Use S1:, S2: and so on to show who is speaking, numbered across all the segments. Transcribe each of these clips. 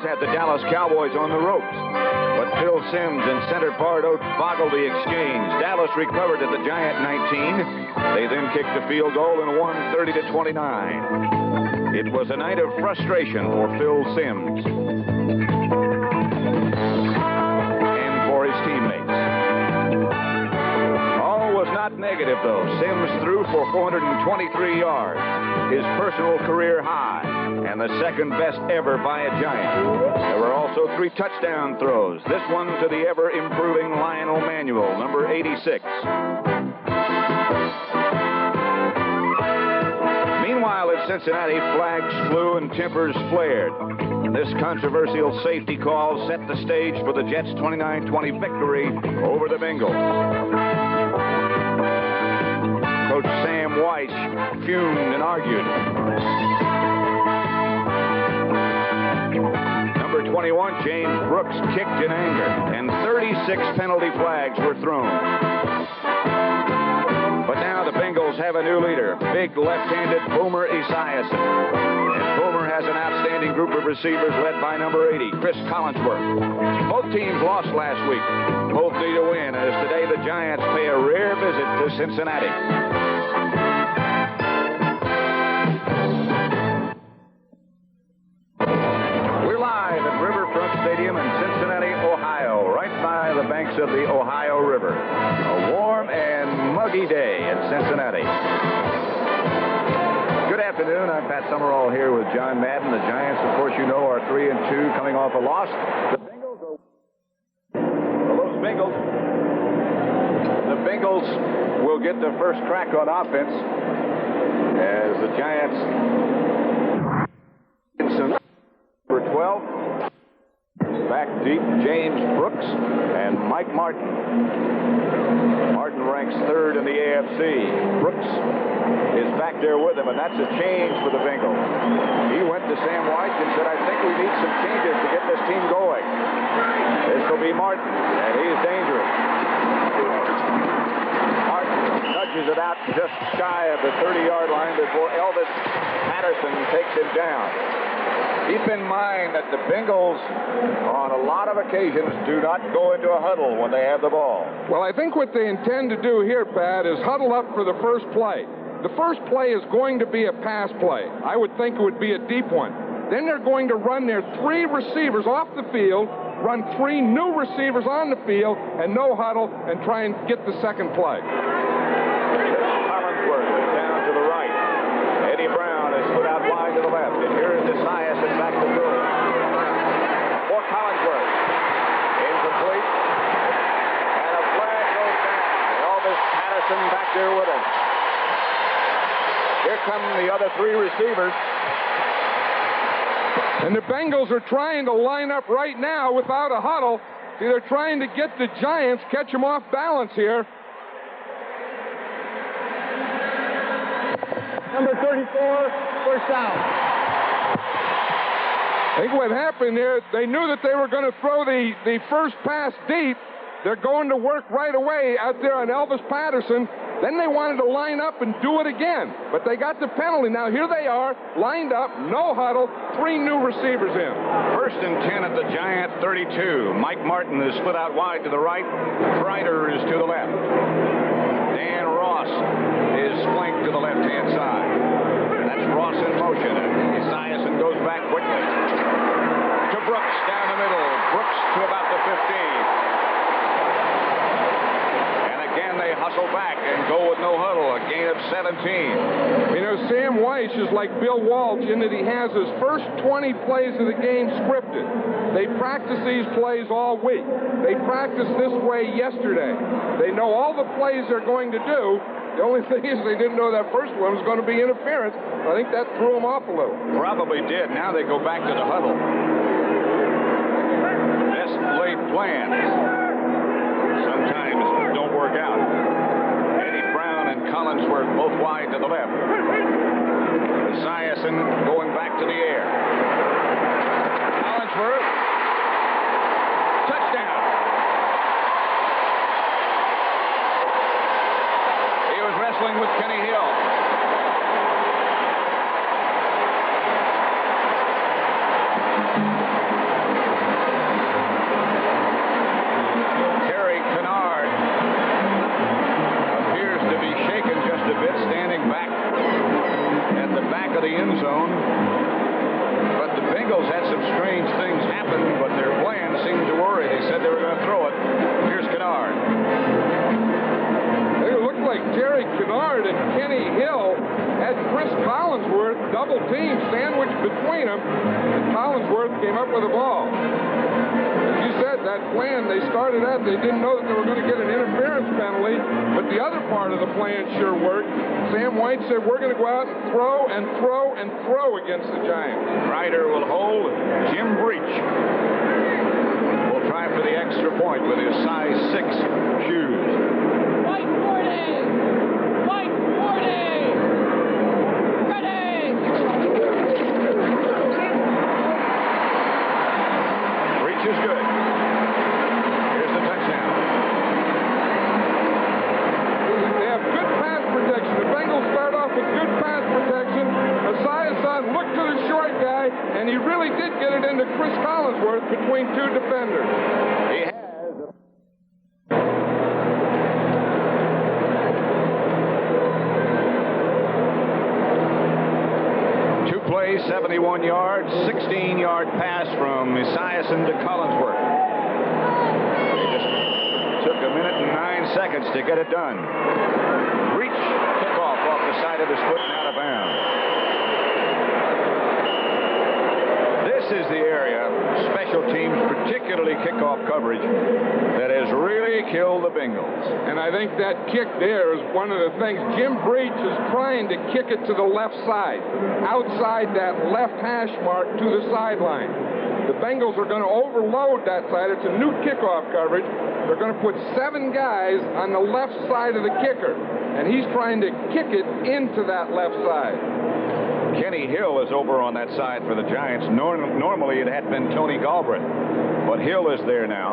S1: had the Dallas Cowboys on the ropes. But Phil Simms and center Pardo boggled the exchange. Dallas recovered at the Giant 19. They then kicked the field goal and won 30-29. It was a night of frustration for Phil Simms and for his teammates. All was not negative, though. Simms threw for 423 yards, his personal career high, and the second best ever by a Giant. There were also 3 touchdown throws, this one to the ever-improving Lionel Manuel, number 86. Meanwhile, at Cincinnati, flags flew and tempers flared. This controversial safety call set the stage for the Jets' 29-20 victory over the Bengals. Coach Sam Weiss fumed and argued. Number 21, James Brooks, kicked in anger, and 36 penalty flags were thrown. But now the Bengals have a new leader, big left-handed Boomer Esiason. And Boomer has an outstanding group of receivers led by number 80, Chris Collinsworth. Both teams lost last week. Both need a win, as today the Giants pay a rare visit to Cincinnati. We're live at Riverfront Stadium in Cincinnati, Ohio, right by the banks of the Ohio River. A warm and muggy day in Cincinnati. Good afternoon. I'm Pat Summerall here with John Madden. The Giants, of course, you know, are 3-2, coming off a loss. The Bengals will get the first crack on offense as the Giants. Number 12. Back deep, James Brooks and Mike Martin. Martin ranks 3rd in the AFC. Brooks is back there with him, and that's a change for the Bengals. He went to Sam Weiss and said, I think we need some changes to get this team going. This will be Martin, and he's dangerous. Martin nudges it out just shy of the 30-yard line before Elvis Patterson takes him down. Keep in mind that the Bengals, on a lot of occasions, do not go into a huddle when they have the ball.
S2: Well, I think what they intend to do here, Pat, is huddle up for the first play. The first play is going to be a pass play. I would think it would be a deep one. Then they're going to run their 3 receivers off the field, run 3 new receivers on the field, and no huddle, and try and get the second play.
S1: Collinsworth is down to the right. Eddie Brown is put out wide to the left. And here is Esiason back to throw. For Collinsworth. Incomplete. And a flag goes down. Elvis Patterson back there with him. Here come the other 3 receivers.
S2: And the Bengals are trying to line up right now without a huddle. See, they're trying to get the Giants, catch them off balance here.
S3: Number 34, first down.
S2: I think what happened there, they knew that they were going to throw the first pass deep. They're going to work right away out there on Elvis Patterson. Then they wanted to line up and do it again. But they got the penalty. Now here they are, lined up, no huddle, 3 new receivers in.
S1: 1st and 10 at the Giant 32. Mike Martin is split out wide to the right. Kreider is to the left. Dan Ross is flanked to the left-hand side. That's Ross in motion. And Esiason goes back quickly to Brooks down the middle. Brooks to about the 15. Again, they hustle back and go with no huddle, a gain of 17.
S2: You know, Sam Weiss is like Bill Walsh in that he has his first 20 plays of the game scripted. They practice these plays all week. They practiced this way yesterday. They know all the plays they're going to do. The only thing is they didn't know that first one was going to be interference. I think that threw them off a little.
S1: Probably did. Now they go back to the huddle. Best laid plans sometimes don't work out. Eddie Brown and Collinsworth both wide to the left. Esiason going back to the air. Collinsworth. Touchdown. He was wrestling with Kenny Hill. Bengals had some strange things happen, but their plan seemed to worry. They said they were going to throw it. Here's Kennard.
S2: It looked like Jerry Kennard and Kenny Hill had Chris Collinsworth double team sandwiched between them, and Collinsworth came up with the ball. As you said, that plan they started at, they didn't know that they were going to get an interference penalty, but the other part of the plan sure worked. Sam White said, we're going to go out and throw and throw and throw against the Giants.
S1: Ryder will hold. Jim Breach will try for the extra point with his size 6 shoes.
S4: White 40! White 40! Ready!
S1: Breach is good. Here's the touchdown.
S2: They have good pass protection. The Bengals start off with good pass protection. Esiason looked to the short guy, and he really did get it into Chris Collinsworth between two defenders.
S1: He has. Two plays, 71 yards, 16-yard pass from Esiason to Collinsworth. It just took a minute and 9 seconds to get it done. Breach kickoff off the side of his foot and out of bounds. This is the area, special teams, particularly kickoff coverage, that has really killed the Bengals.
S2: And I think that kick there is one of the things. Jim Breach is trying to kick it to the left side, outside that left hash mark to the sideline. The Bengals are going to overload that side. It's a new kickoff coverage. They're going to put 7 guys on the left side of the kicker, and he's trying to kick it into that left side.
S1: Kenny Hill is over on that side for the Giants. Normally it had been Tony Galbraith, but Hill is there now.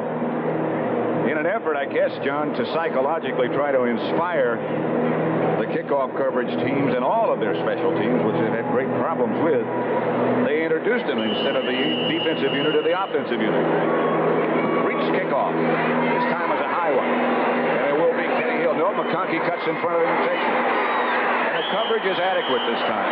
S1: In an effort, I guess, John, to psychologically try to inspire the kickoff coverage teams and all of their special teams, which they've had great problems with, they introduced him instead of the defensive unit to the offensive unit. Breach kickoff. This time is a high one. And it will be Kenny Hill. No, McConkey cuts in front of him and takes it. And the coverage is adequate this time.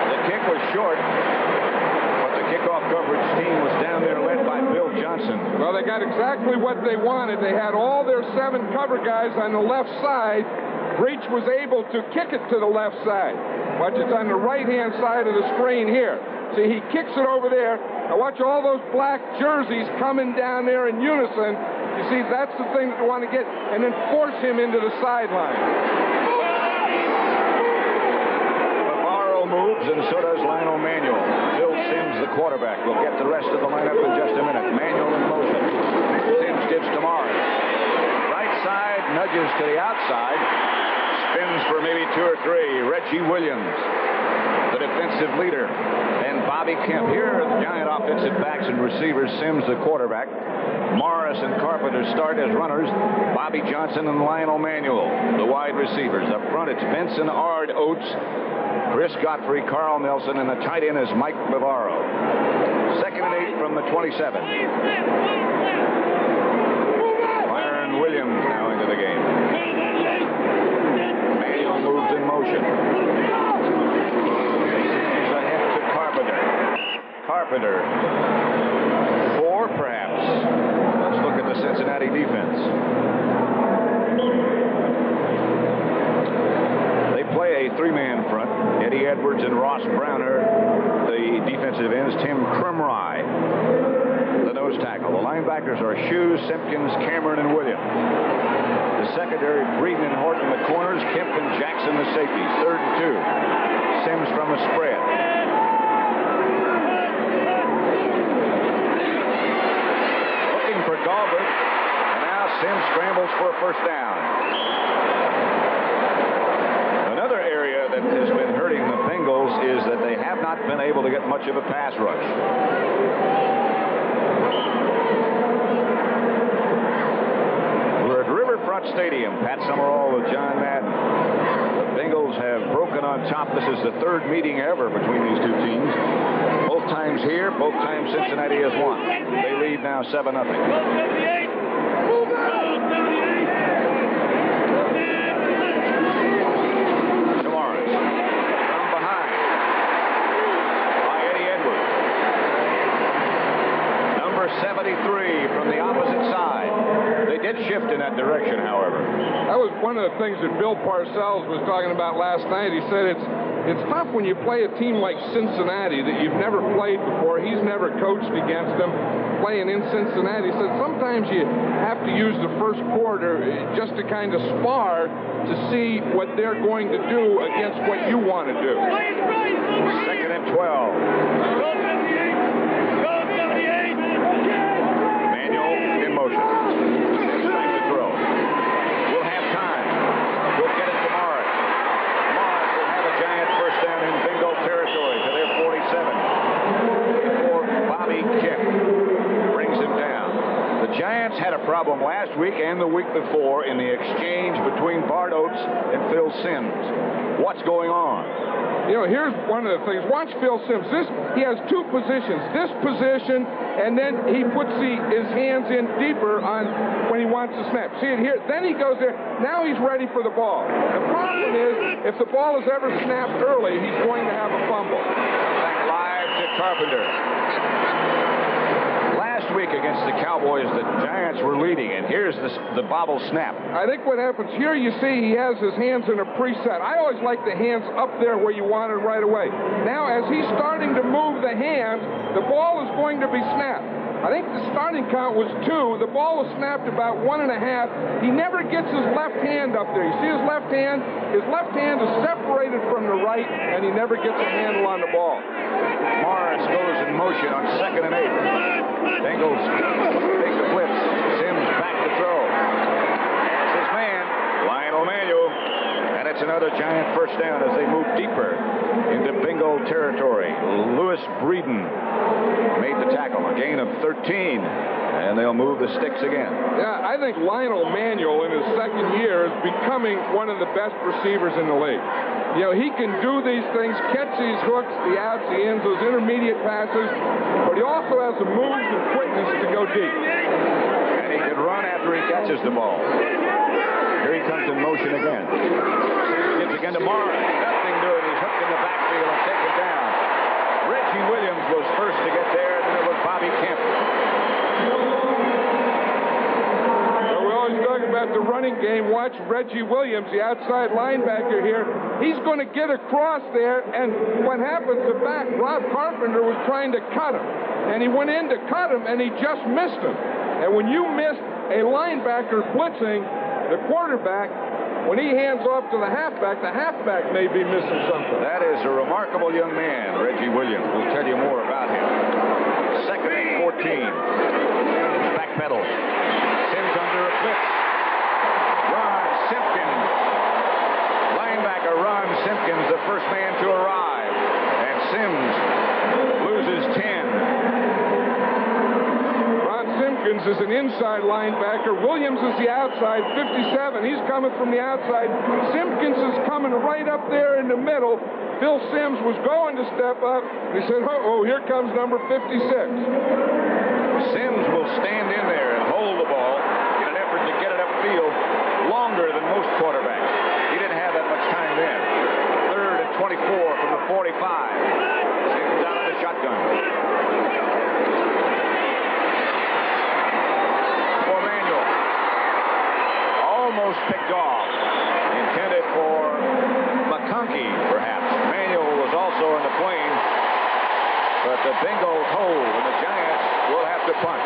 S1: The kick was short, but the kickoff coverage team was down there led by Bill Johnson.
S2: Well, they got exactly what they wanted. They had all their 7 cover guys on the left side. Breach was able to kick it to the left side. Watch, it's on the right-hand side of the screen here. See, he kicks it over there. Now watch all those black jerseys coming down there in unison. You see, that's the thing that they want to get, and then force him into the sideline.
S1: Moves, and so does Lionel Manuel. Phil Simms, the quarterback, will get the rest of the lineup in just a minute. Manuel in motion. Simms gives to Morris. Right side, nudges to the outside. Spins for maybe 2 or 3. Reggie Williams, the defensive leader. And Bobby Kemp. Here are the Giant offensive backs and receivers. Simms, the quarterback. Morris and Carpenter start as runners. Bobby Johnson and Lionel Manuel, the wide receivers. Up front, it's Benson, Ard, Oates, Chris Godfrey, Carl Nelson, and the tight end is Mike Bavaro. 2nd and 8 from the 27. Myron Williams now into the game. Manuel moves in motion. He's ahead to Carpenter. Carpenter. 4, perhaps. Let's look at the Cincinnati defense. They play a 3-man front. Eddie Edwards and Ross Browner, the defensive ends. Tim Krumrie, the nose tackle. The linebackers are Shoes, Simpkins, Cameron, and Williams. The secondary, Breeden and Horton, the corners. Kemp and Jackson, the safeties. 3rd and 2. Simms from the spread. Looking for Galbraith. And now Simms scrambles for a first down. Another area that has been hurting the Bengals is that they have not been able to get much of a pass rush. We're at Riverfront Stadium. Pat Summerall with John Madden. The Bengals have broken on top. This is the 3rd meeting ever between these two teams. Both times here, both times Cincinnati has won. They lead now 7-0. gravity three from the opposite side. They did shift in that direction, however.
S2: That was one of the things that Bill Parcells was talking about last night. He said it's tough when you play a team like Cincinnati that you've never played before. He's never coached against them. Playing in Cincinnati, he said sometimes you have to use the first quarter just to kind of spar to see what they're going to do against what you want to do.
S1: 2nd and 12. Manuel in motion. Back to throw. We'll have time. We'll get it to Morris. Morris will have a giant first down in Bengal territory to their 47. Before Bobby Kemp brings him down. The Giants had a problem last week and the week before in the exchange between Bart Oates and Phil Simms. What's going on?
S2: You know, here's one of the things. Watch Phil Simms. He has two positions. This position, and then he puts his hands in deeper on when he wants to snap. See it here? Then he goes there. Now he's ready for the ball. The problem is, if the ball is ever snapped early, he's going to have a fumble.
S1: Back live to Carpenter. Last week against the Cowboys, the Giants were leading, and here's the bobble snap.
S2: I think what happens here, you see he has his hands in a preset. I always like the hands up there where you want it right away. Now, as he's starting to move the hands, the ball is going to be snapped. I think the starting count was 2. The ball was snapped about 1.5. He never gets his left hand up there. You see his left hand? His left hand is separated from the right, and he never gets a handle on the ball.
S1: Morris goes in motion on 2nd and 8. Bengals take the blitz. Simms back to throw. That's his man, Lionel Manuel. And it's another giant first down as they move deeper into Bengal territory. Lewis Breeden made the tackle, a gain of 13, and they'll move the sticks again.
S2: Yeah, I think Lionel Manuel in his second year is becoming one of the best receivers in the league. You know, he can do these things, catch these hooks, the outs, the ends, those intermediate passes, but he also has the moves and quickness to go deep.
S1: And he can run after he catches the ball. Here he comes in motion again. Gives again to Morris. Nothing doing. He's hooked in the backfield and taken down. Reggie Williams was first to get there, and then it was Bobby Kemp.
S2: We always talk about the running game. Watch Reggie Williams, the outside linebacker here. He's going to get across there, and what happens, the back, Rob Carpenter was trying to cut him, and he went in to cut him, and he just missed him. And when you miss a linebacker blitzing the quarterback, when he hands off to the halfback may be missing something.
S1: That is a remarkable young man, Reggie Williams. We'll tell you more about him. 2nd and 14. Backpedal. Simms under a blitz. Ron Simpkins. Linebacker Ron Simpkins, the first man to arrive. And Simms loses 10.
S2: Simpkins is an inside linebacker. Williams is the outside, 57. He's coming from the outside. Simpkins is coming right up there in the middle. Phil Simms was going to step up. He said, oh, here comes number 56.
S1: Simms will stand in there and hold the ball in an effort to get it upfield longer than most quarterbacks. He didn't have that much time then. 3rd and 24 from the 45. Simms out of the shotgun. Almost picked off. Intended for McConkey, perhaps. Manuel was also in the plane. But the Bengals hold, and the Giants will have to punt.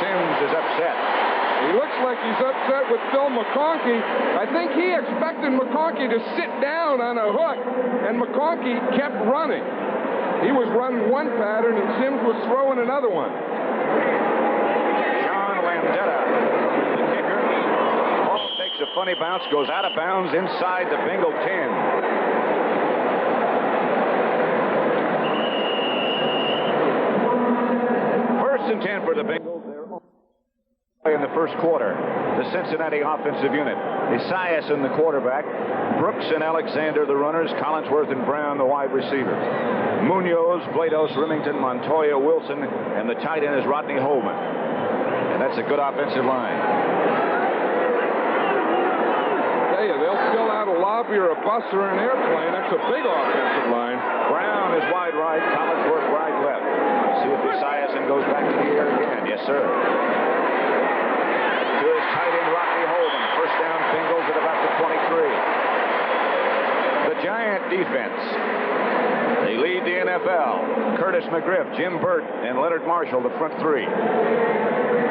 S1: Simms is upset.
S2: He looks like he's upset with Phil McConkey. I think he expected McConkey to sit down on a hook, and McConkey kept running. He was running one pattern, and Simms was throwing another one.
S1: John Landetta, the kicker. Ball takes a funny bounce, goes out of bounds inside the Bengal 10. 1st and 10 for the Bengals. In the first quarter, the Cincinnati offensive unit. Esiason, the quarterback. Brooks and Alexander, the runners. Collinsworth and Brown, the wide receivers. Munoz, Blados, Remington, Montoya, Wilson, and the tight end is Rodney Holman. And that's a good offensive line.
S2: They'll fill out a lobby or a bus or an airplane. That's a big offensive line.
S1: Brown is wide right, Collinsworth wide left. See if Esiason goes back to the air again. Yes, serve. To his tight end, Rocky Holden. First down, Bengals at about the 23. The Giant defense. They lead the NFL. Curtis McGriff, Jim Burt, and Leonard Marshall, the front three.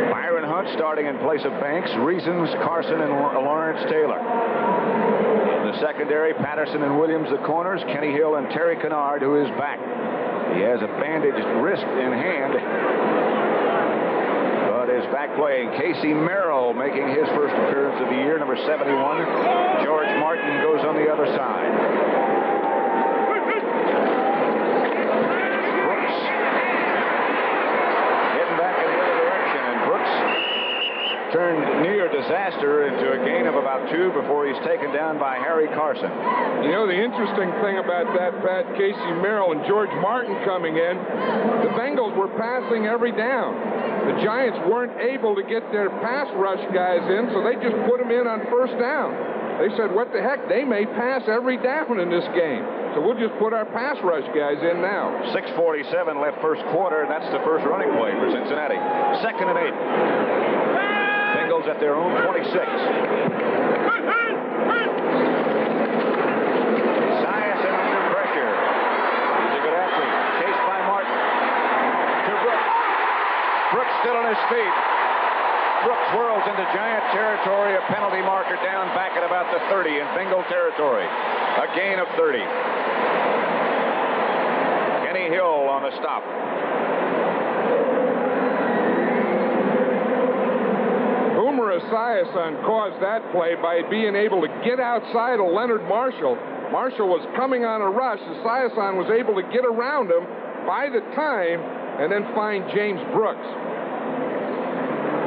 S1: Byron Hunt starting in place of Banks, Reasons, Carson, and Lawrence Taylor. In the secondary, Patterson and Williams, the corners, Kenny Hill and Terry Kennard, who is back. He has a bandaged wrist and hand, but is back playing. Casey Merrill making his first appearance of the year, number 71. George Martin goes on the other side. Turned near disaster into a gain of about 2 before he's taken down by Harry Carson.
S2: You know, the interesting thing about that, Pat, Casey Merrill and George Martin coming in, the Bengals were passing every down. The Giants weren't able to get their pass rush guys in, so they just put them in on first down. They said, what the heck, they may pass every down in this game, so we'll just put our pass rush guys in now.
S1: 6:47 left first quarter. That's the first running play for Cincinnati. 2nd and 8. Bengals at their own 26. Esiason under pressure. He's a good athlete. Chased by Martin. To Brooks. Brooks still on his feet. Brooks whirls into Giant territory. A penalty marker down back at about the 30 in Bengal territory. A gain of 30. Kenny Hill on the stop.
S2: Esiason caused that play by being able to get outside of Leonard Marshall. Marshall was coming on a rush. Esiason was able to get around him, buy the time, and then find James Brooks.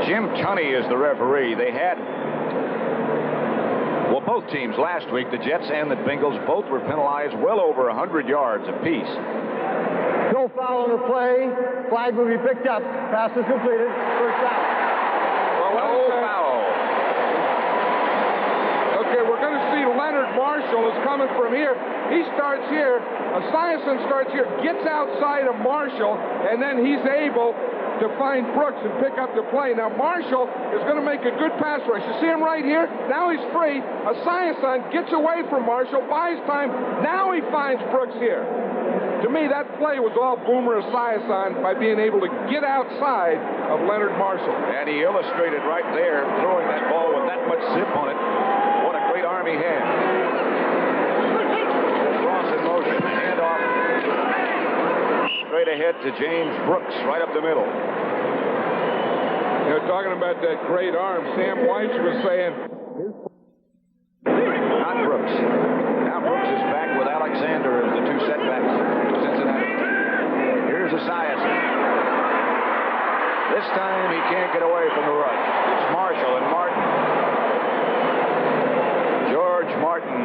S1: Jim Tunney is the referee. They had, well, both teams last week, the Jets and the Bengals, both were penalized well over 100 yards apiece.
S3: No foul on the play. Flag will be picked up. Pass is completed. First down.
S1: No foul.
S2: Okay, we're going to see Leonard Marshall is coming from here. He starts here. Esiason starts here, gets outside of Marshall, and then he's able to find Brooks and pick up the play. Now, Marshall is going to make a good pass rush. You see him right here? Now he's free. Esiason gets away from Marshall, buys time. Now he finds Brooks here. To me, that play was all Boomer Esiason by being able to get outside of Leonard Marshall.
S1: And he illustrated right there, throwing that ball with that much zip on it. What a great arm he had. Cross in motion, handoff. Straight ahead to James Brooks, right up the middle.
S2: You know, talking about that great arm, Sam Weitz was saying.
S1: Not Brooks. Now Brooks is back with Alexander as the two setbacks for Cincinnati. Here's Esiason. This time he can't get away from the rush. It's Marshall and Martin. George Martin,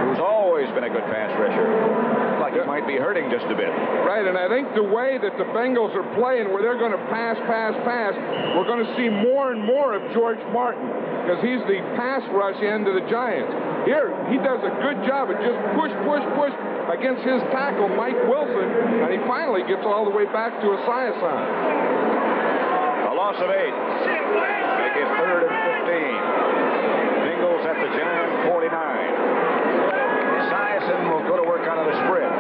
S1: who's always been a good pass rusher. Looks like he might be hurting just a bit.
S2: Right, and I think the way that the Bengals are playing, where they're going to pass, we're going to see more and more of George Martin, because he's the pass rush end of the Giants. Here, he does a good job of just push against his tackle, Mike Wilson, and he finally gets all the way back to Esiason.
S1: A loss of 8. Make it 3rd and 15. Bengals at the Giant 49. Esiason will go to work out of the spread.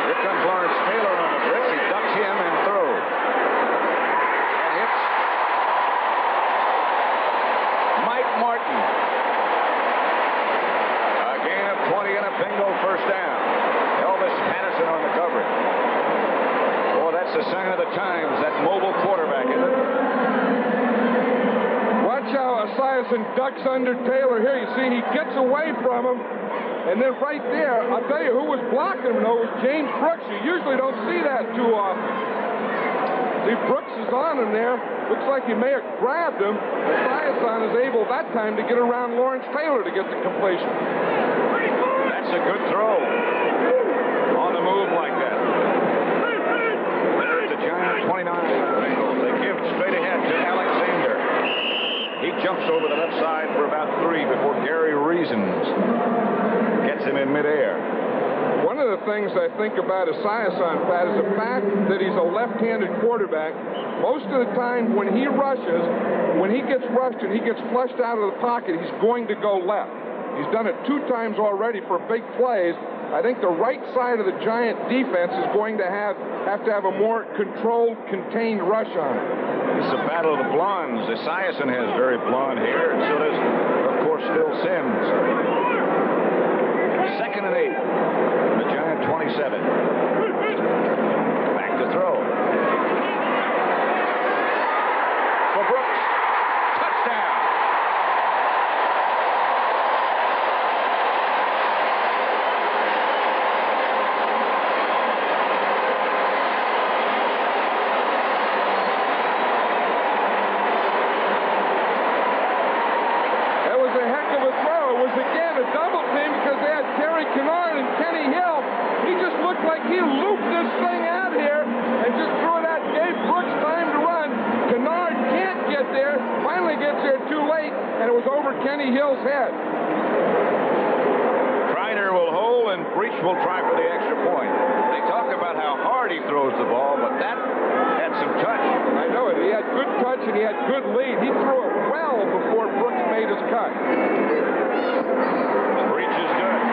S1: Here comes Lawrence Taylor on the blitz. He ducks him and throws. And hits Mike Martin. A gain of 20 and a Bengal first down. Elvis Patterson on the coverage. Boy, that's the sign of the times, that mobile quarterback, isn't it?
S2: Watch how Esiason ducks under Taylor here. You see, he gets away from him. And then right there, I'll tell you who was blocking him, though, was James Brooks. You usually don't see that too often. See, Brooks is on him there. Looks like he may have grabbed him. Esiason is able that time to get around Lawrence Taylor to get the completion.
S1: That's a good throw. On the move like that. There's the Giant 29. They give straight ahead to Alexander. He jumps over the left side for about 3 before Gary Reasons gets him in midair.
S2: One of of the things I think about Esiason, Pat, is the fact that he's a left-handed quarterback. Most of the time when he rushes, when he gets rushed and he gets flushed out of the pocket, he's going to go left. He's done it 2 times already for big plays. I think the right side of the Giant defense is going to have to have a more controlled, contained rush on it.
S1: It's a battle of the blondes. Esiason has very blonde hair, and so does, of course, Phil Simms. 2nd and 8. The Giant 27. Back to throw. For Brooks. Touchdown.
S2: He looped this thing out here and just threw it out. Gave Brooks time to run. Kennard can't get there. Finally gets there too late, and it was over Kenny Hill's head.
S1: Kreider will hold, and Breach will try for the extra point. They talk about how hard he throws the ball, but that had some touch.
S2: I know it. He had good touch, and he had good lead. He threw it well before Brooks made his cut.
S1: Breach is good.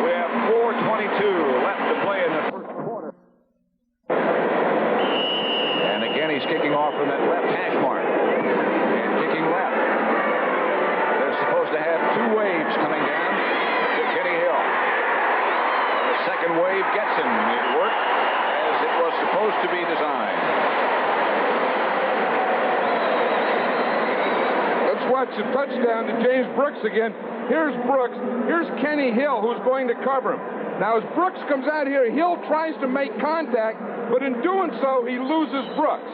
S1: We have 4:22 left to play in the first quarter. And again, he's kicking off from that left hash mark. And kicking left. They're supposed to have 2 waves coming down to Kenny Hill. The second wave gets him. It worked as it was supposed to be designed.
S2: Let's watch the touchdown to James Brooks again. Here's Brooks. Here's Kenny Hill, who's going to cover him. Now, as Brooks comes out here, Hill tries to make contact, but in doing so, he loses Brooks.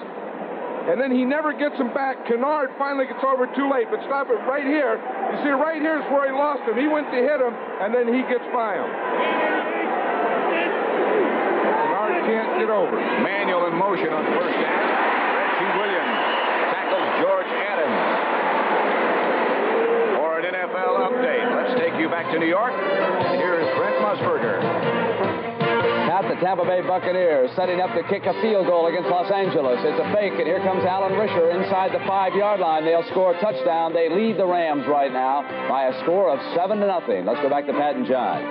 S2: And then he never gets him back. Kennard finally gets over too late, but stop it right here. You see, right here is where he lost him. He went to hit him, and then he gets by him. Kennard can't get over.
S1: Manuel in motion on first down. Reggie Williams tackles George Adams. NFL update. Let's take you back to New York. Here is Brent Musburger.
S5: At the Tampa Bay Buccaneers setting up to kick a field goal against Los Angeles. It's a fake, and here comes Alan Risher inside the 5-yard line. They'll score a touchdown. They lead the Rams right now by a score of 7-0. Let's go back to Pat and John.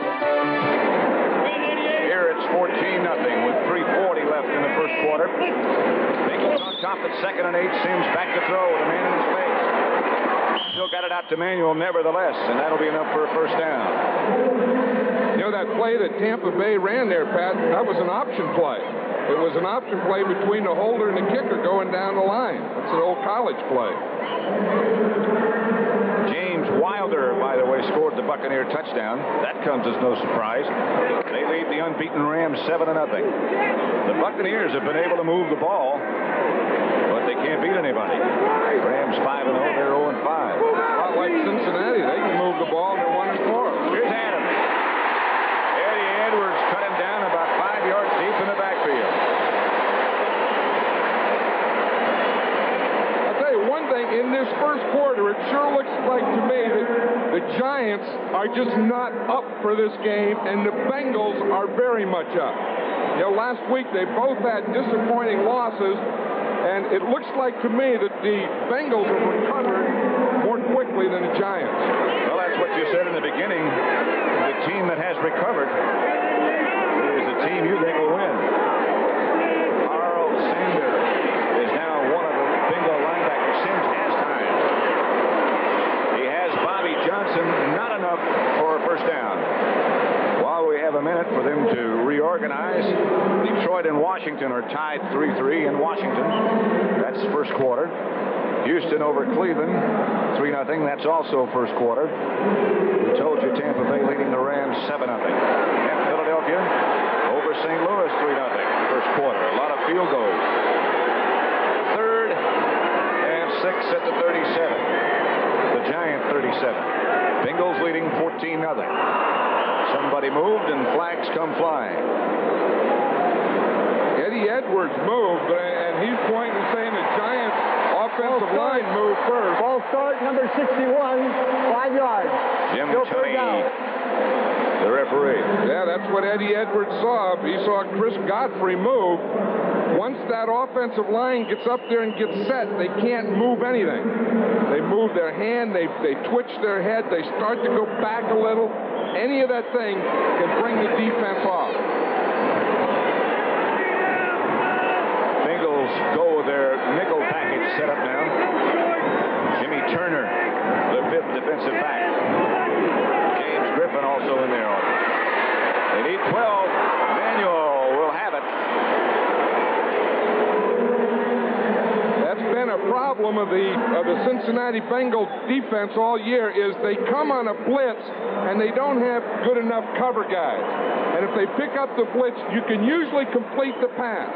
S1: Here it's 14-0 with 3:40 left in the first quarter. Bengals on top at 2nd and 8. Simms back to throw with a man in his face. Still got it out to Manuel nevertheless, and that'll be enough for a first down.
S2: You know that play that Tampa Bay ran there, Pat, that was an option play. It was an option play between the holder and the kicker going down the line. That's an old college play.
S1: James Wilder, by the way, scored the Buccaneer touchdown. That comes as no surprise. They lead the unbeaten Rams 7-0. The Buccaneers have been able to move the ball, but they can't beat anybody. Rams 5-0, they're 0-5.
S2: Not like Cincinnati. They can move the ball and they're 1-4.
S1: Here's Adams. Eddie Edwards cut him down about 5 yards deep in the backfield.
S2: I'll tell you one thing, in this first quarter, it sure looks like to me that the Giants are just not up for this game, and the Bengals are very much up. You know, last week they both had disappointing losses, and it looks like to me that the Bengals have recovered more quickly than the Giants.
S1: Well, that's what you said in the beginning. The team that has recovered is the team you think will win. Carl Sander is now one of the Bengal linebackers. Simms has time. He has Bobby Johnson, not enough for a first down. While we have a minute for them to reorganize, Detroit and Washington are tied 3-3 in Washington. That's first quarter. Houston over Cleveland, 3-0. That's also first quarter. We told you Tampa Bay leading the Rams 7-0. And Philadelphia over St. Louis 3-0. First quarter. A lot of field goals. 3rd and 6 at the 37. The Giant 37. Bengals leading 14-0. Somebody moved and flags come flying.
S2: Eddie Edwards moved, and he's pointing and saying the Giants offensive line moved first.
S3: Ball start, number 61, 5 yards.
S1: Jim
S3: Still third down.
S1: Tunney the referee.
S2: Yeah, that's what Eddie Edwards saw. He saw Chris Godfrey move. Once that offensive line gets up there and gets set, they can't move anything. They move their hand, they twitch their head, they start to go back a little. Any of that thing can bring the defense off.
S1: Bengals go with their nickel package set up now. Jimmy Turner, the 5th defensive back. James Griffin also in there. They need 12. Manuel will have it.
S2: That's been a problem of the Cincinnati Bengals defense all year, is they come on a blitz and they don't have good enough cover guys. And if they pick up the blitz, you can usually complete the pass.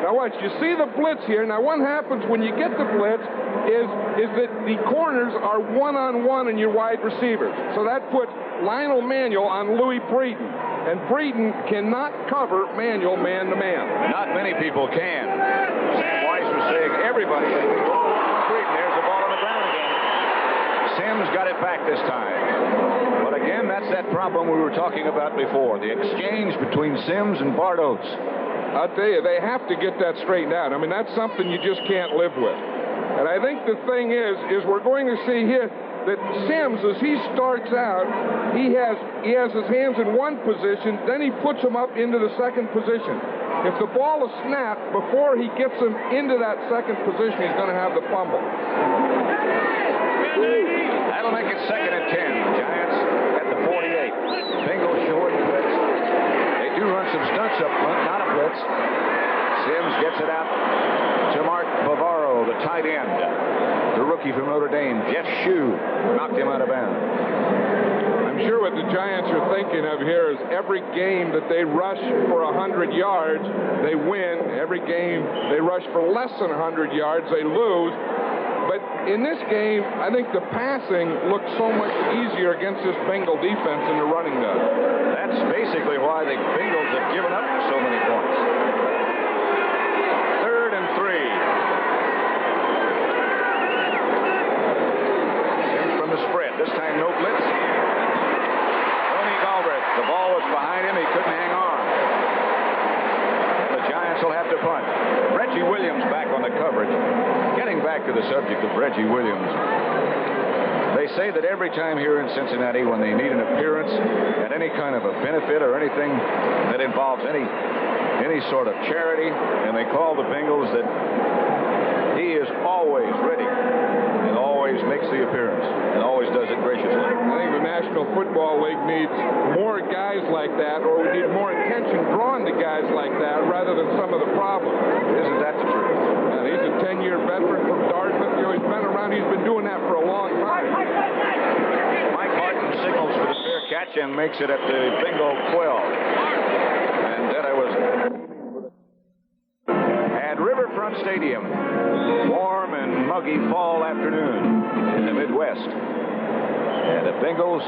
S2: Now watch, you see the blitz here. Now what happens when you get the blitz is that the corners are one-on-one in your wide receivers. So that puts Lionel Manuel on Louis Breeden. And Breeden cannot cover Manuel man-to-man.
S1: Not many people can. Sam Weiss was saying everybody can be Breeden. There's the ball on the ground again. Sims got it back this time. But again, that's that problem we were talking about before. The exchange between Sims and Bart Oates.
S2: I'll tell you, they have to get that straightened out. I mean, that's something you just can't live with. And I think the thing is we're going to see here that Sims, as he starts out, he has his hands in one position, then he puts them up into the second position. If the ball is snapped before he gets him into that second position, he's going to have the fumble.
S1: That'll make it 2nd and 10. Giants at the 48. Bengals short blitz. They do run some stunts up front, not a blitz. Sims gets it out to Mark Bavaro, the tight end. The rookie from Notre Dame, Jeff Shue, knocked him out of bounds.
S2: I'm sure what the Giants are thinking of here is every game that they rush for 100 yards, they win. Every game they rush for less than 100 yards, they lose. But in this game, I think the passing looks so much easier against this Bengal defense than the running does.
S1: That's basically why the Bengals have given up so many points. 3rd and 3. From the spread. This time no blitz. Tony Galbraith. The ball was behind him. He couldn't hang on. And the Giants will have to punt. Reggie Williams back on the coverage. Getting back to the subject of Reggie Williams. They say that every time here in Cincinnati when they need an appearance at any kind of a benefit or anything that involves any sort of charity, and they call the Bengals, that he is always ready and always makes the appearance and always does it graciously.
S2: I think the National Football League needs more guys like that, or we need more attention drawn to guys like that rather than some of the problems.
S1: Isn't that the truth?
S2: And he's a 10-year veteran from Dartmouth. You know, he's been around. He's been doing that for a long time.
S1: Mike Martin signals for the fair catch and makes it at the Bengal 12. And then I was at Riverfront Stadium. Warm and muggy fall afternoon in the Midwest. And the Bengals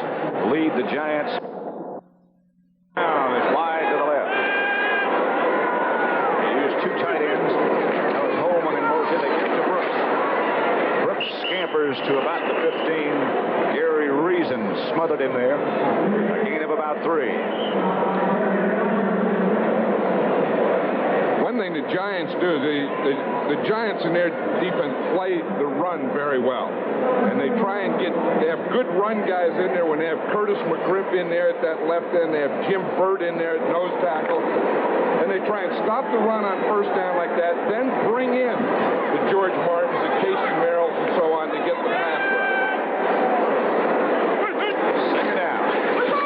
S1: lead the Giants. Down is wide to the left. They use 2 tight ends. That was Holman in motion. They get to Brooks. Brooks scampers to about the 15. Gary Reason smothered him there. A gain of about 3.
S2: One thing the Giants do, the Giants in their defense play the run very well. And they try and they have good run guys in there when they have Curtis McGriff in there at that left end. They have Jim Burt in there at nose tackle. And they try and stop the run on first down like that, then bring in the George Martins, the Casey Merrills, and so on to get the pass rush.
S1: 2nd down.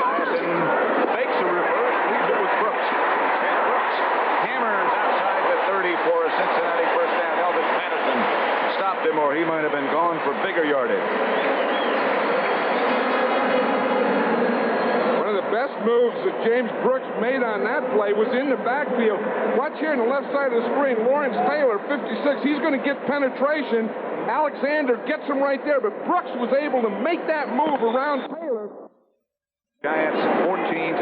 S1: Tyson fakes a reverse, leaves it with Brooks. And Brooks hammers outside the 30 for a Cincinnati first down. Elvis Patterson stopped him, or he might have been gone for bigger yardage.
S2: One of the best moves that James Brooks made on that play was in the backfield. Watch here on the left side of the screen. Lawrence Taylor, 56. He's going to get penetration. Alexander gets him right there, but Brooks was able to make that move around Taylor.
S1: Giants 14-0.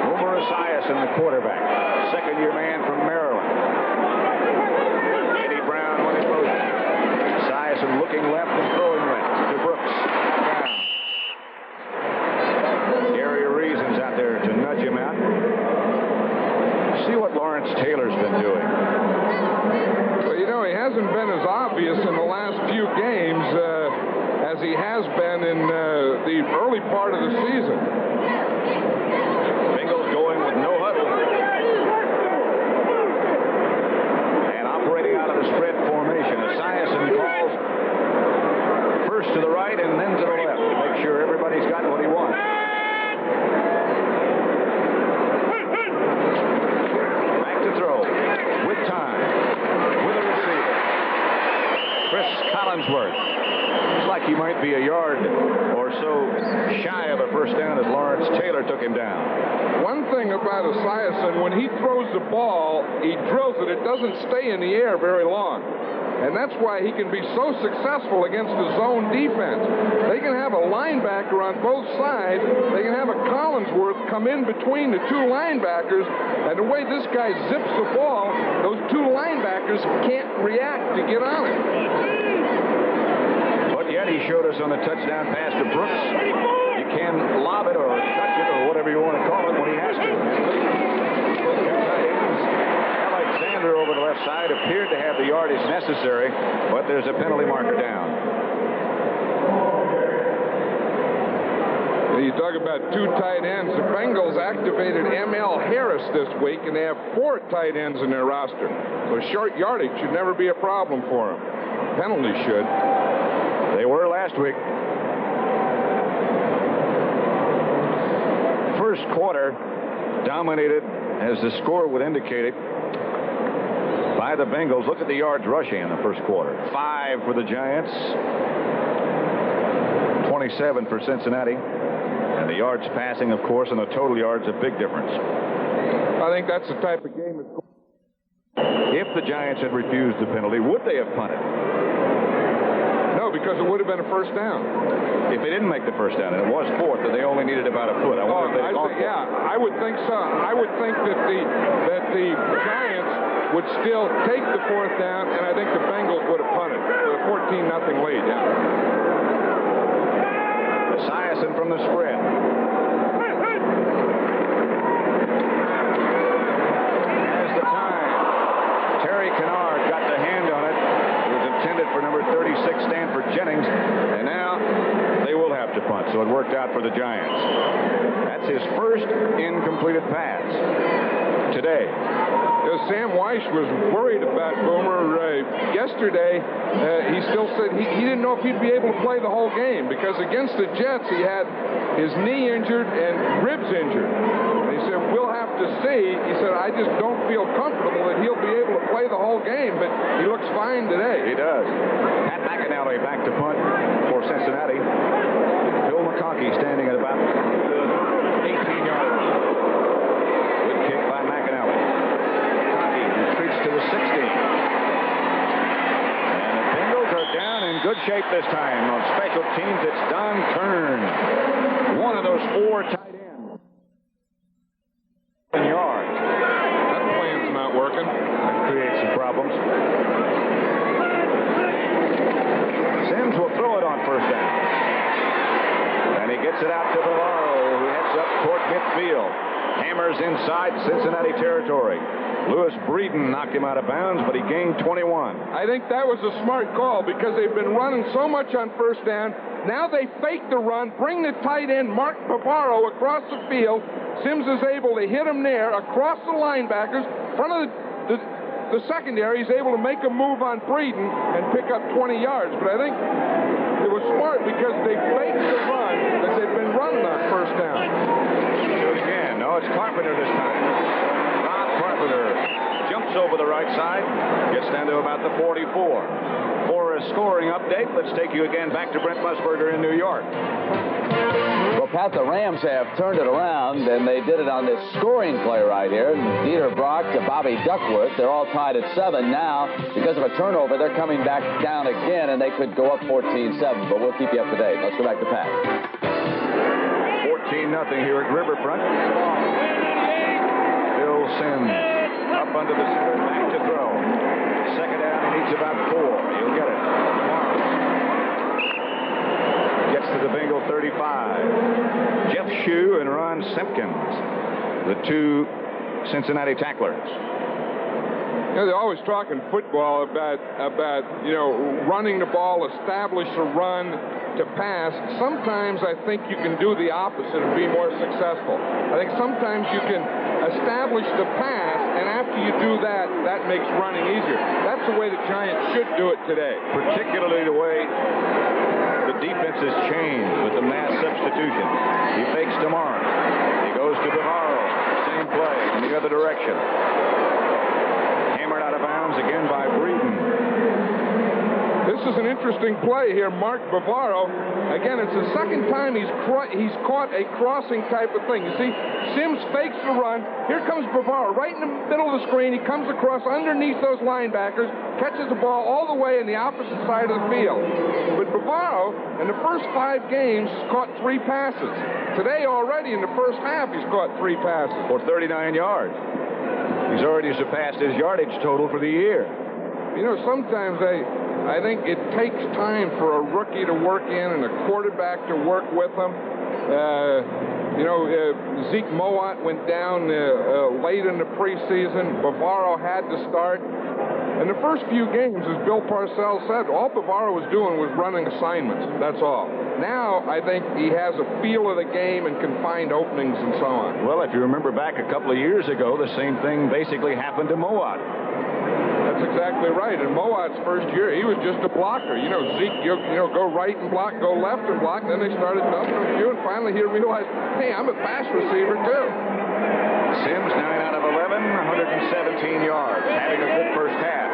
S1: Homer Esiason, the quarterback. Second-year man from Maryland. Eddie Brown on his motion. Esiason looking left and throwing right to Brooks. Down. him out. See what Lawrence Taylor's been doing.
S2: Well, you know, he hasn't been as obvious in the last few games as he has been in the early part of the season.
S1: Bengals going with no huddle. And operating out of the spread formation. Esiason calls first to the right and then to the left to make sure everybody's got what he wants. Back to throw. With time. With a receiver. Chris Collinsworth. Looks like he might be a yard or so shy of a first down as Lawrence Taylor took him down.
S2: One thing about Esiason, when he throws the ball, he drills it. It doesn't stay in the air very long. And that's why he can be so successful against the zone defense. They can have a linebacker on both sides. They can have a Collinsworth come in between the two linebackers. And the way this guy zips the ball, those two linebackers can't react to get on it.
S1: But yet he showed us on the touchdown pass to Brooks. You can lob it or touch it or whatever you want to call it when he has to. Alexander over the left side appeared to have the yardage necessary, but there's a penalty marker down.
S2: You talk about two tight ends. The Bengals activated M.L. Harris this week, and they have 4 tight ends in their roster. So short yardage should never be a problem for them. Penalty should.
S1: They were last week. First quarter dominated, as the score would indicate it, by the Bengals. Look at the yards rushing in the first quarter. 5 for the Giants. 27 for Cincinnati. And the yards passing, of course, and the total yards, a big difference.
S2: I think that's the type of game it's going.
S1: If the Giants had refused the penalty, would they have punted?
S2: No, because it would have been a first down.
S1: If they didn't make the first down, and it was 4th, that they only needed about a foot. I wonder if they'd gone for it.
S2: Yeah, I would think so. I would think that the Giants would still take the 4th down, and I think the Bengals would have punted with a 14-0 lead. Yeah.
S1: Esiason from the spread. Has the time. Terry Kennard got the hand on it. It was intended for number 36, Stanford Jennings, and now they will have to punt, so it worked out for the Giants. That's his first incompleted pass today.
S2: Sam Weiss was worried about Boomer yesterday. He still said he didn't know if he'd be able to play the whole game because against the Jets he had his knee injured and ribs injured. And he said, we'll have to see. He said, I just don't feel comfortable that he'll be able to play the whole game, but he looks fine today.
S1: He does. Pat McAnally back to punt for Cincinnati. Bill McConkey standing at about 18 yards. Good kick by McAnally. Retreats to the 16. And the Bengals are down in good shape this time. On special teams, it's Don Kern. One of those 4 tight ends. Yards.
S2: That plan's not working.
S1: That creates some problems. Sims will throw it on first down. And he gets it out to Valaro, who heads up toward midfield. Hammers inside Cincinnati territory. Lewis Breeden knocked him out of bounds, but he gained 21.
S2: I think that was a smart call because they've been running so much on first down. Now they fake the run, bring the tight end, Mark Bavaro, across the field. Sims is able to hit him there across the linebackers. Front of the secondary, he's able to make a move on Breeden and pick up 20 yards. But I think it was smart because they faked the run that they've been running on first down.
S1: Do it again. No, it's Carpenter this time. Ron Carpenter jumps over the right side, gets down to about the 44. For a scoring update, let's take you again back to Brent Musburger in New York.
S5: Well, Pat, the Rams have turned it around, and they did it on this scoring play right here. Dieter Brock to Bobby Duckworth. They're all tied at 7 now. Because of a turnover, they're coming back down again, and they could go up 14-7. But we'll keep you up to date. Let's go back to Pat.
S1: 14-0 here at Riverfront. Bill Sims up under the center, back to throw. Second down, he needs about 4. He'll get it. Gets to the Bengal 35. Jeff Shue and Ron Simpkins the two Cincinnati tacklers.
S2: You know, they're always talking football about running the ball, establish a run to pass. Sometimes I think you can do the opposite and be more successful. I think sometimes you can establish the pass, and after you do that, that makes running easier. That's the way the Giants should do it today.
S1: Particularly the way the defense has changed with the mass substitution. He fakes tomorrow. He goes to Bavaro. Same play in the other direction. Hammered out of bounds again by Breeden.
S2: This is an interesting play here. Mark Bavaro, again, it's the second time he's caught a crossing type of thing. You see, Sims fakes the run. Here comes Bavaro right in the middle of the screen. He comes across underneath those linebackers, catches the ball all the way in the opposite side of the field. But Bavaro, in the first 5 games, has caught 3 passes. Today already, in the first half, he's caught 3 passes.
S1: For 39 yards. He's already surpassed his yardage total for the year.
S2: You know, sometimes I think it takes time for a rookie to work in and a quarterback to work with him. Zeke Mowat went down late in the preseason. Bavaro had to start. In the first few games, as Bill Parcells said, all Bavaro was doing was running assignments. That's all. Now, I think he has a feel of the game and can find openings and so on.
S1: Well, if you remember back a couple of years ago, the same thing basically happened to Mowat.
S2: That's exactly right. In Mowat's first year, he was just a blocker. You know, Zeke, go right and block, go left and block. Then they started dumping a few, and finally he realized, hey, I'm a pass receiver too.
S1: Sims, 9 out of 11, 117 yards, having a good first half.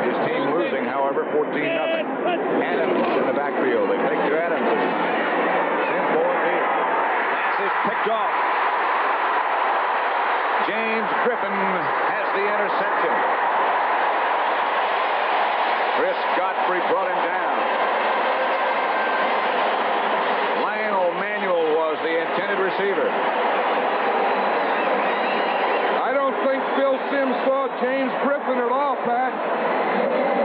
S1: His team losing, however, 14-0. Adams in the backfield. They take to Adams this time. Sims going deep. Pass is picked off. James Griffin has the interception. Chris Godfrey brought him down. Lionel Manuel was the intended receiver.
S2: I don't think Phil Sims saw James Griffin at all, Pat.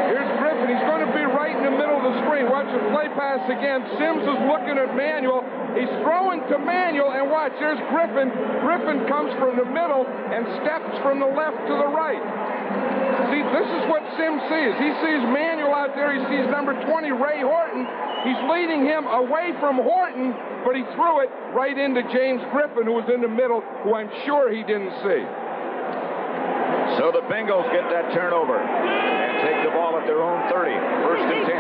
S2: Here's Griffin. He's going to be right in the middle of the screen. Watch the play pass again. Sims is looking at Manuel. He's throwing to Manuel, and watch, there's Griffin. Griffin comes from the middle and steps from the left to the right. See, this is what Sims sees. He sees Manuel out there. He sees number 20, Ray Horton. He's leading him away from Horton, but he threw it right into James Griffin, who was in the middle, who I'm sure he didn't see.
S1: So the Bengals get that turnover and take the ball at their own 30. First and 10.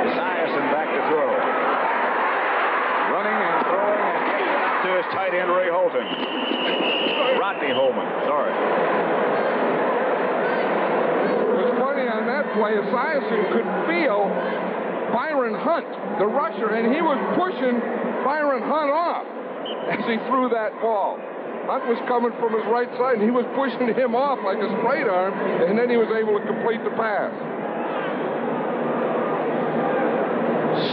S1: Esiason back to throw. Running and throwing and getting it out to his tight end, Ray Holton. Rodney Holman, sorry.
S2: On that play, Esiason could feel Byron Hunt, the rusher, and he was pushing Byron Hunt off as he threw that ball. Hunt was coming from his right side, and he was pushing him off like a straight arm, and then he was able to complete the pass.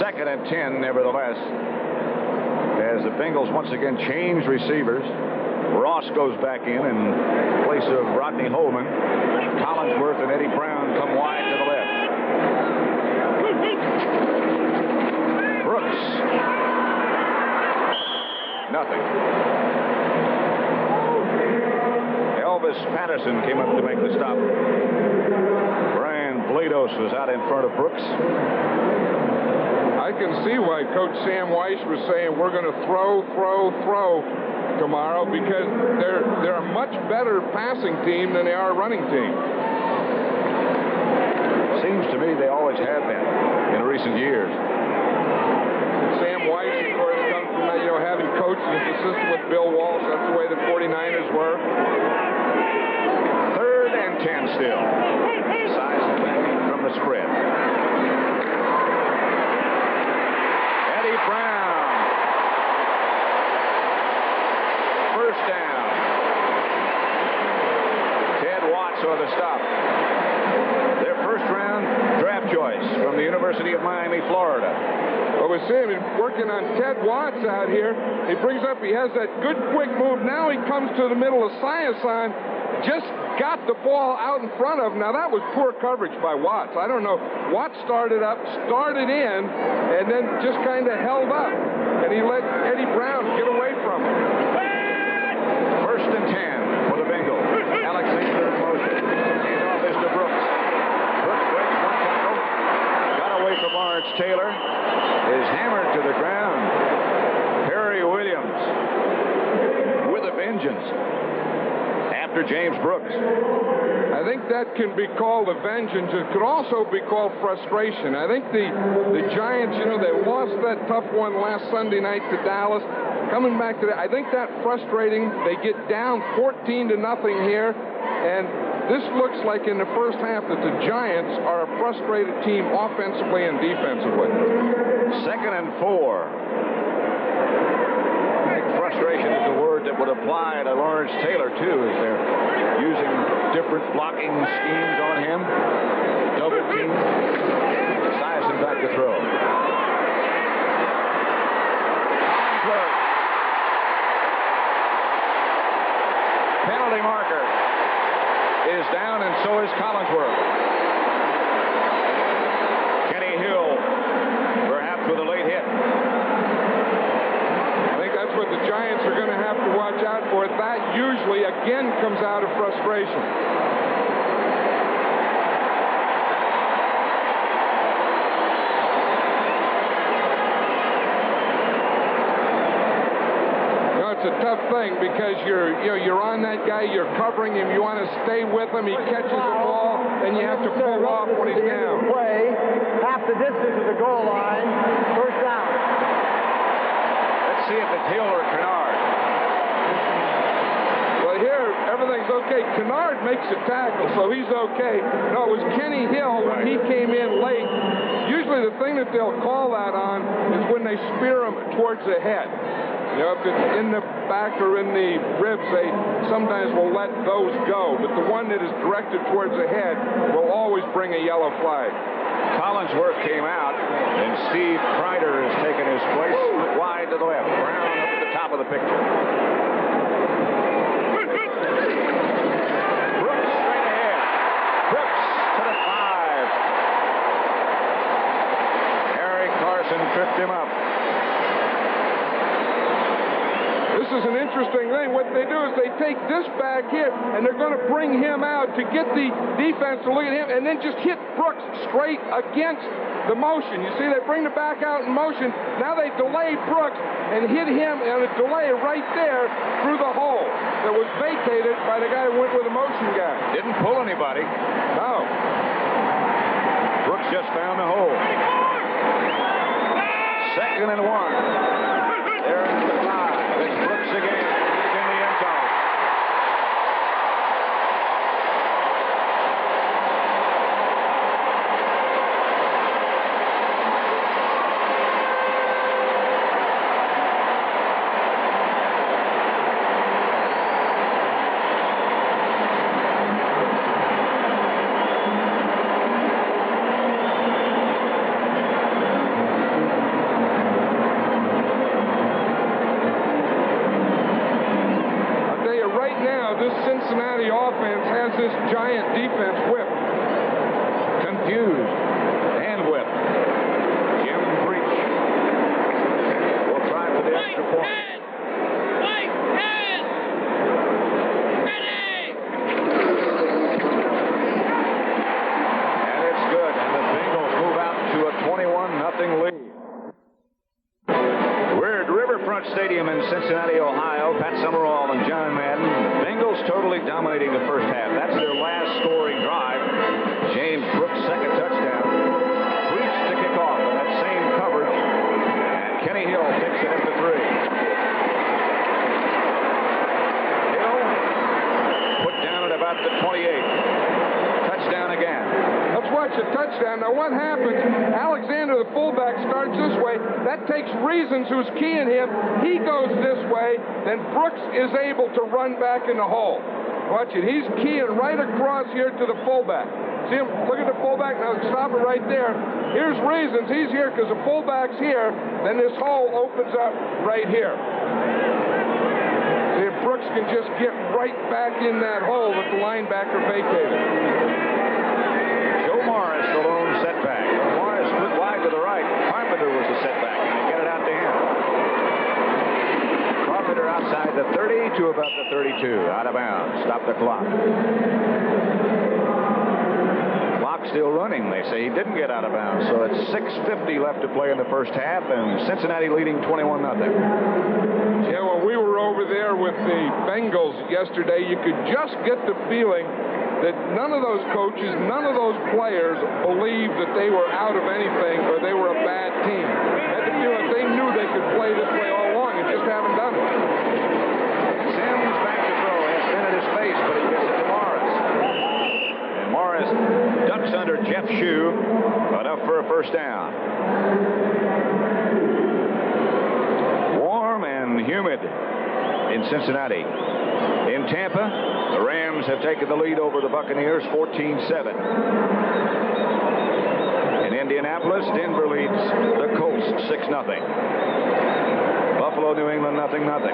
S1: Second and 10, nevertheless, as the Bengals once again change receivers. Ross goes back in place of Rodney Holman. Collinsworth and Eddie Brown come wide to the left. Brooks. Nothing. Elvis Patterson came up to make the stop. Brian Blados was out in front of Brooks.
S2: I can see why Coach Sam Weiss was saying we're going to throw tomorrow, because they're a much better passing team than they are a running team.
S1: Seems to me they always have been in recent years.
S2: Sam Weiss, of course, comes from having coached and assisted with Bill Walsh. That's the way the 49ers were.
S1: Third and 10 still. Size back from the spread. Eddie Brown. First down. Ted Watts on the stop. Their first round draft choice from the University of Miami, Florida.
S2: Well, we see him working on Ted Watts out here. He has that good quick move. Now he comes to the middle of Esiason. Just got the ball out in front of him. Now that was poor coverage by Watts. I don't know. Watts started in, and then just kind of held up. And he let Eddie Brown get away from him.
S1: the ground. Perry Williams with a vengeance after James Brooks.
S2: I think that can be called a vengeance. It could also be called frustration. I think the Giants, they lost that tough one last Sunday night to Dallas. Coming back to that, I think that's frustrating. They get down 14-0 here, and this looks like in the first half that the Giants are a frustrated team offensively and defensively.
S1: 2nd and 4. I think frustration is the word that would apply to Lawrence Taylor, too, as they're using different blocking schemes on him. Double team. Esiason back to throw. Penalty marker is down, and so is Collinsworth. Kenny Hill, perhaps with a late hit.
S2: I think that's what the Giants are going to have to watch out for. That usually, again, comes out of frustration. It's a tough thing because you're on that guy, you're covering him, you want to stay with him, he catches the ball, and you have to pull off when he's down.
S3: Play half the distance to the goal line, first down.
S1: Let's see if it's Hill or Kennard.
S2: Well, here everything's okay. Kennard makes a tackle, so he's okay. No, it was Kenny Hill when he came in late. Usually the thing that they'll call that on is when they spear him towards the head. If it's in the back or in the ribs, they sometimes will let those go. But the one that is directed towards the head will always bring a yellow flag.
S1: Collinsworth came out, and Steve Kreider has taken his place wide to the left. Brown up at the top of the picture. Brooks straight ahead. Brooks to the 5. Harry Carson tripped him up.
S2: This is an interesting thing. What they do is they take this back here, and they're going to bring him out to get the defense to look at him, and then just hit Brooks straight against the motion. You see, they bring the back out in motion. Now they delay Brooks and hit him on a delay right there through the hole that was vacated by the guy who went with the motion guy.
S1: Didn't pull anybody.
S2: No.
S1: Brooks just found the hole. 2nd and 1. There is the 5. It's Brooks again. He's in the end zone.
S2: Cincinnati offense has this Giant defense whipped.
S1: Confused and whipped. Jim Breach will try for the extra point.
S4: Mike 10! Ready!
S1: And it's good. And the Bengals move out to a 21-0 lead. We're at Riverfront Stadium in Cincinnati, Ohio. Pat Summerall and John Madden. Bengals totally dominating the first half. That's their last scoring drive. James Brooks' second touchdown. Breach to kick off in that same coverage. And Kenny Hill takes it into 3. Hill put down at about the 28. Touchdown again.
S2: Let's watch the touchdown. Now what happens, Alexander, the fullback, starts this way. That takes Reasons, who's keying him. He goes this way. Then Brooks is able to run back in the hole. Watch it. He's keying right across here to the fullback. See him? Look at the fullback. Now stop it right there. Here's Reasons. He's here because the fullback's here. Then this hole opens up right here. See if Brooks can just get right back in that hole that the linebacker vacated.
S1: Joe Morris, the lone setback. Morris split wide to the right. Carpenter was the setback. And they get it out to him. Carpenter outside the 30 to about the 32. Out of bounds. Stop the clock. clock still running. They say he didn't get out of bounds. So it's 6:50 left to play in the first half, and Cincinnati leading 21-0.
S2: Yeah, when we were over there with the Bengals yesterday, you could just get the feeling that none of those coaches, none of those players believed that they were out of anything or they were a bad team. They had the feeling they knew they could play this way all along and just haven't done it.
S1: Sims back to throw. Has been at his face, but he gets it to Morris. And Morris ducks under Jeff's shoe, enough for a first down. Warm and humid in Cincinnati. In Tampa, the Rams have taken the lead over the Buccaneers 14-7. In Indianapolis, Denver leads the Colts 6-0. Buffalo, New England, 0-0.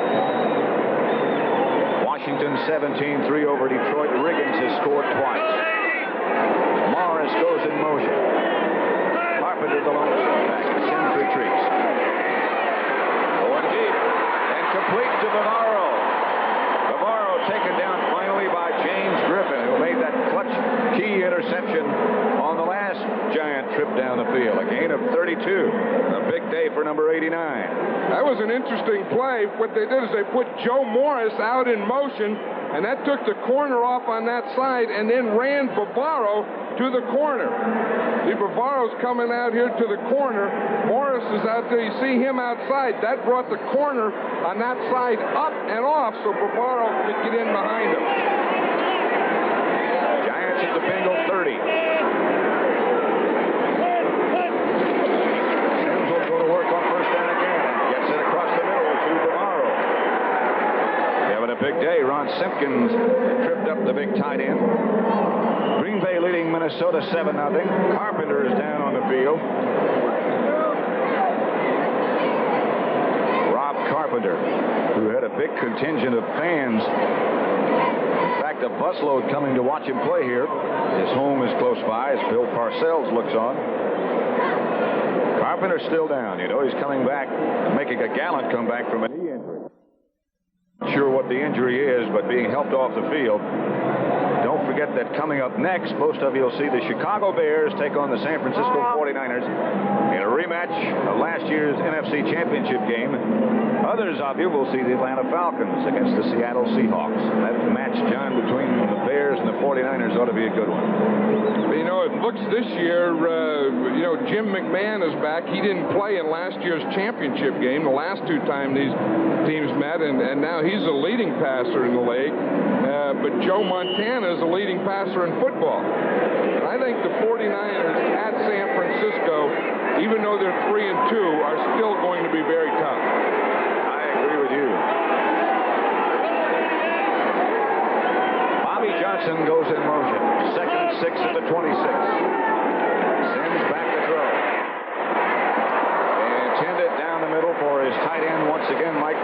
S1: Washington 17-3 over Detroit. Riggins has scored twice. Morris goes in motion. Carpenter the lone back. Sims retreats. Going deep and complete to Bavaro. Bavaro taken down finally by James Griffin, who made that clutch key interception on the last Giant trip down the field. A gain of 32. A big day for number 89.
S2: That was an interesting play. What they did is they put Joe Morris out in motion, and that took the corner off on that side and then ran Bavaro to the corner. See, Bavaro's coming out here to the corner. Morris is out there. You see him outside. That brought the corner on that side up and off so Bavaro could get in behind him.
S1: Giants at the Bengal 30. Sims will go to work on first down again and gets it across the middle to Bavaro. Having a big day. Ron Simpkins tripped up the big tight end. Green Bay leading Minnesota 7-0. Carpenter is down on the field. Rob Carpenter, who had a big contingent of fans. In fact, a busload coming to watch him play here. His home is close by as Bill Parcells looks on. Carpenter's still down. You know, he's coming back, making a gallant comeback from a knee injury. Not sure what the injury is, but being helped off the field. Don't forget that coming up next, most of you will see the Chicago Bears take on the San Francisco 49ers in a rematch of last year's NFC Championship game. Others of you will see the Atlanta Falcons against the Seattle Seahawks. That match, John, between the Bears and the 49ers ought to be a good one.
S2: You know, it looks this year, Jim McMahon is back. He didn't play in last year's championship game, the last two times these teams met, and now he's a leading passer in the league. But Joe Montana is a leading passer in football. I think the 49ers at San Francisco, even though they're 3-2, are still going to be very tough.
S1: I agree with you. Bobby Johnson goes in motion. 2nd and 6 at the 26. Sims back to throw. Intended down the middle for his tight end once again, Mark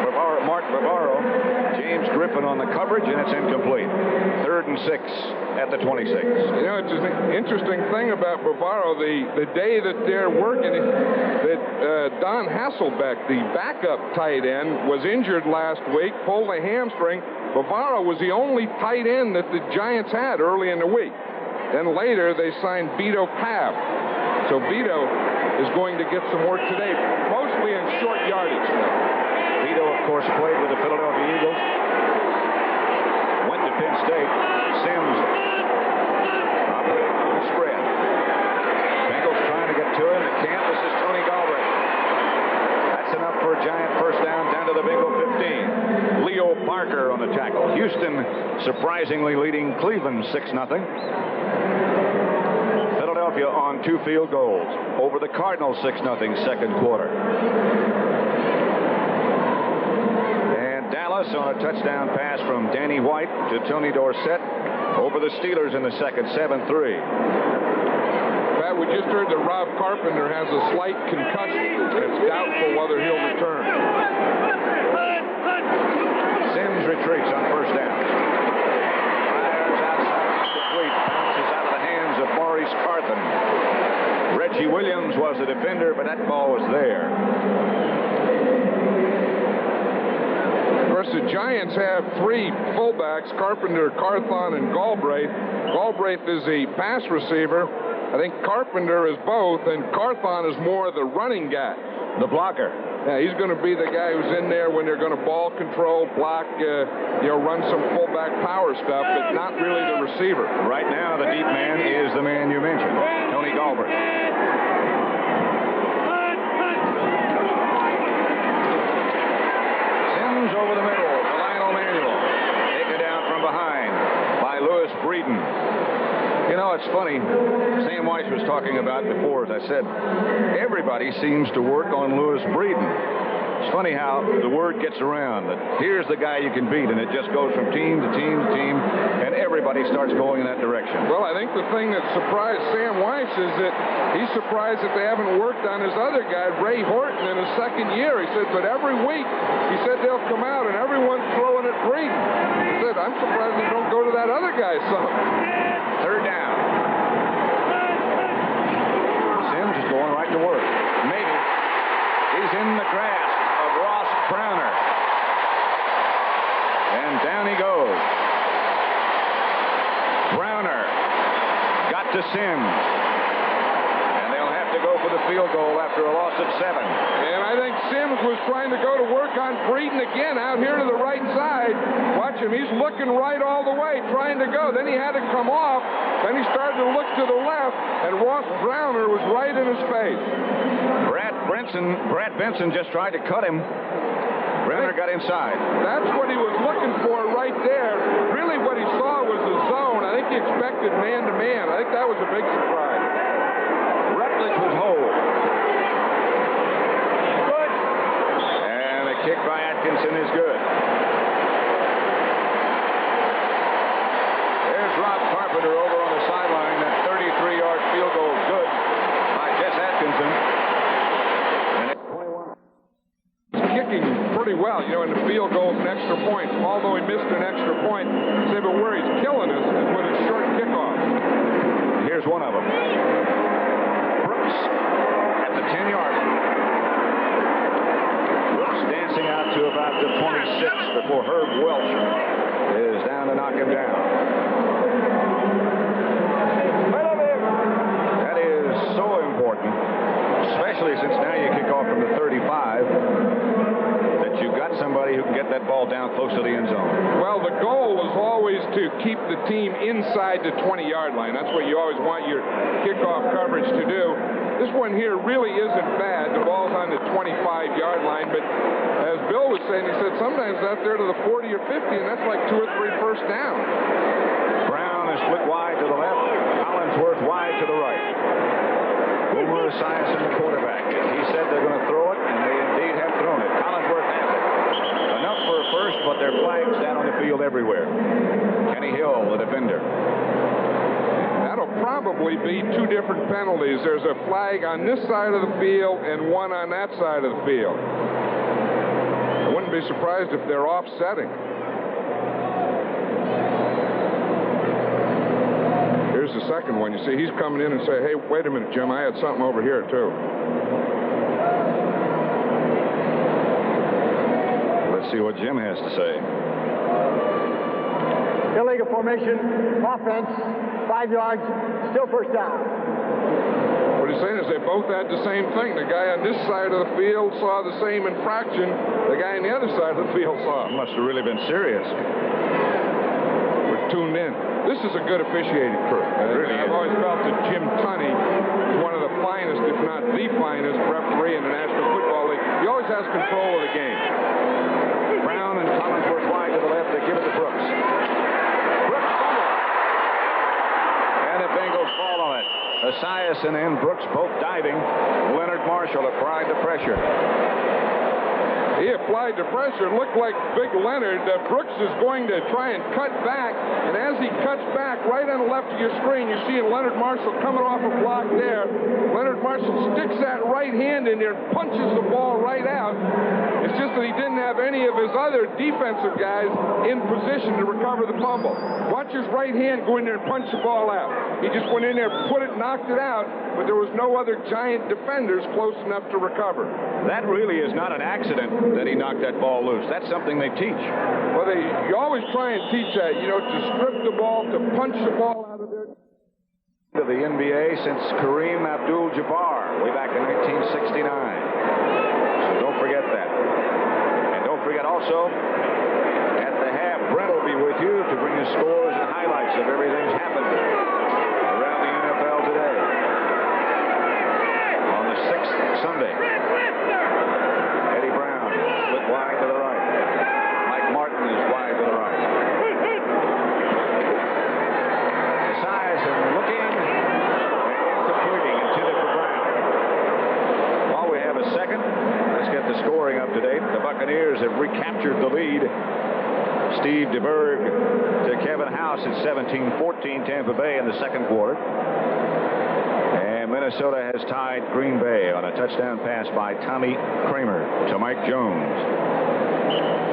S1: Bavaro. James Griffin on the coverage, and it's incomplete. 3rd and 6 at the 26.
S2: You know, it's an interesting thing about Bavaro. The day that they're working, that Don Hasselbeck, the backup tight end, was injured last week, pulled a hamstring. Bavaro was the only tight end that the Giants had early in the week. Then later, they signed Beto Pav. So Beto is going to get some work today, mostly in short yardage.
S1: Beto, of course, played with the Philadelphia Eagles. Went to Penn State. Sims spread. Bengals trying to get to him. They can't. This is Tony Galbraith. That's enough for a Giant first down to the Bengal 15. Leo Parker on the tackle. Houston surprisingly leading Cleveland 6-0. Philadelphia on 2 field goals over the Cardinals 6-0 second quarter. And Dallas on a touchdown pass from Danny White to Tony Dorsett over the Steelers in the second, 7-3.
S2: Pat, we just heard that Rob Carpenter has a slight concussion. It's doubtful whether he'll return.
S1: Sims retreats on first down. Fires outside, complete, bounces out of the hands of Maurice Carthen. Reggie Williams was the defender, but that ball was there.
S2: Of course, the Giants have 3 fullbacks, Carpenter, Carthon, and Galbraith. Galbraith is a pass receiver. I think Carpenter is both, and Carthon is more the running guy.
S1: The blocker.
S2: Yeah, he's going to be the guy who's in there when they're going to ball control, block, run some fullback power stuff, but not really the receiver.
S1: Right now, the deep man is the man you mentioned, Tony Galbraith. Sims over the middle to Lionel Manuel. Taken down from behind by Lewis Breeden. You know, it's funny. Sam Weiss was talking about before, as I said, everybody seems to work on Lewis Breeden. It's funny how the word gets around that here's the guy you can beat, and it just goes from team to team to team, and everybody starts going in that direction.
S2: Well, I think the thing that surprised Sam Weiss is that he's surprised that they haven't worked on his other guy, Ray Horton, in his second year. He said, but every week, he said they'll come out and everyone's throwing at Breeden. He said, I'm surprised they don't go to that other guy some.
S1: Third down. Sims is going right to work. Maybe. He's in the grasp of Ross Browner. And down he goes. Browner got to Sims. And they'll have to go for the field goal after a loss of 7.
S2: And I think Sims was trying to go to work on Breeden again out here to the right side. Watch him. He's looking right all the way, trying to go. Then he had to come off. Then he started to look to the left, and Ross Browner was right in his face.
S1: Brad Benson just tried to cut him. Browner got inside.
S2: That's what he was looking for right there. Really what he saw was the zone. I think he expected man-to-man. I think that was a big surprise.
S1: Rutledge was hold. Good. And a kick by Atkinson is good. There's Rob Carpenter over on the sideline. That 33-yard field goal good by Jess Atkinson. And it's 21.
S2: He's kicking pretty well, in the field goals and extra points. Although he missed an extra point, say, but where he's killing us is with his short kickoff.
S1: Here's one of them. Brooks at the 10-yard line. Brooks dancing out to about the 26 before Herb Welch is down to knock him down. That is so important, especially since now you kick off from the 35, that you've got somebody who can get that ball down close to the end zone.
S2: Well, the goal was always to keep the team inside the 20-yard line. That's what you always want your kickoff coverage to do. This one here really isn't bad. The ball's on the 25-yard line, but as Bill was saying, he said sometimes out there to the 40 or 50, and that's like 2 or 3 first down.
S1: Brown is split wide to the left. Collinsworth wide to the right. Boomer Esiason, the quarterback. He said they're going to throw it, and they indeed have thrown it. Collinsworth has it. Enough for a first, but there are flags down on the field everywhere. Kenny Hill, the defender.
S2: That'll probably be 2 different penalties. There's a flag on this side of the field and one on that side of the field. I wouldn't be surprised if they're offsetting. Here's the second one. You see, he's coming in and say, hey, wait a minute, Jim, I had something over here, too.
S1: Let's see what Jim has to say.
S3: Illegal formation, offense, 5 yards, still first down.
S2: What he's saying is they both had the same thing. The guy on this side of the field saw the same infraction. The guy on the other side of the field saw it.
S1: Must have really been serious.
S2: We're tuned in. This is a good officiating crew. I've always felt that Jim Tunney is one of the finest, if not the finest, referee in the National Football League. He always has control of the game.
S1: Brown and Collinsworth wide to the left. They give it to Brooks. Brooks fumbled. And the Bengals fall on it. Esiason and Brooks both diving. Leonard Marshall applied the pressure.
S2: He applied the pressure. It looked like Big Leonard. Brooks is going to try and cut back. And as he cuts back, right on the left of your screen, you're seeing Leonard Marshall coming off a block there. Leonard Marshall sticks that right hand in there and punches the ball right out. It's just that he didn't have any of his other defensive guys in position to recover the fumble. Watch his right hand go in there and punch the ball out. He just went in there, put it, knocked it out, but there was no other giant defenders close enough to recover.
S1: That really is not an accident that he knocked that ball loose. That's something they teach.
S2: Well, you always try and teach that, to strip the ball, to punch the ball out of there.
S1: The of the NBA since Kareem Abdul-Jabbar way back in 1969. So don't forget that. And don't forget also, at the half, Brent will be with you to bring you scores and highlights of everything that's happened around the NFL today. On the 6th Sunday, Eddie Brown split wide to the right. Mike Martin is wide to the right. Size and looking and completing intended for Brown. While we have a second, let's get the scoring up to date. The Buccaneers have recaptured the lead. Steve DeBerg to Kevin House at 17-14 Tampa Bay in the second quarter. And Minnesota has tied Green Bay on a touchdown pass by Tommy Kramer to Mike Jones.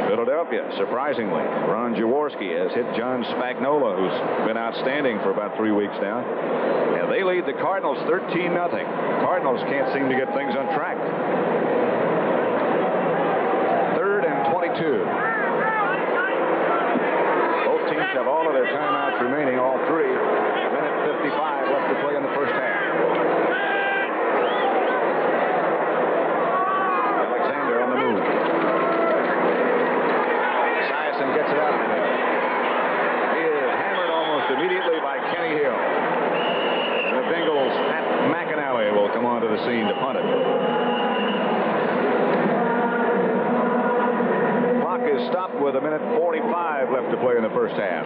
S1: Philadelphia, surprisingly, Ron Jaworski has hit John Spagnuolo, who's been outstanding for about 3 weeks now. And they lead the Cardinals 13-0. Cardinals can't seem to get things on track. 3rd and 22. Both teams have all of their timeouts remaining, all three. Minute 55 left to play in the first half. Alexander on the move. Gets it out. He is hammered almost immediately by Kenny Hill. And the Bengals, Pat McInally, will come onto the scene to punt it. Clock is stopped with a minute 45 left to play in the first half.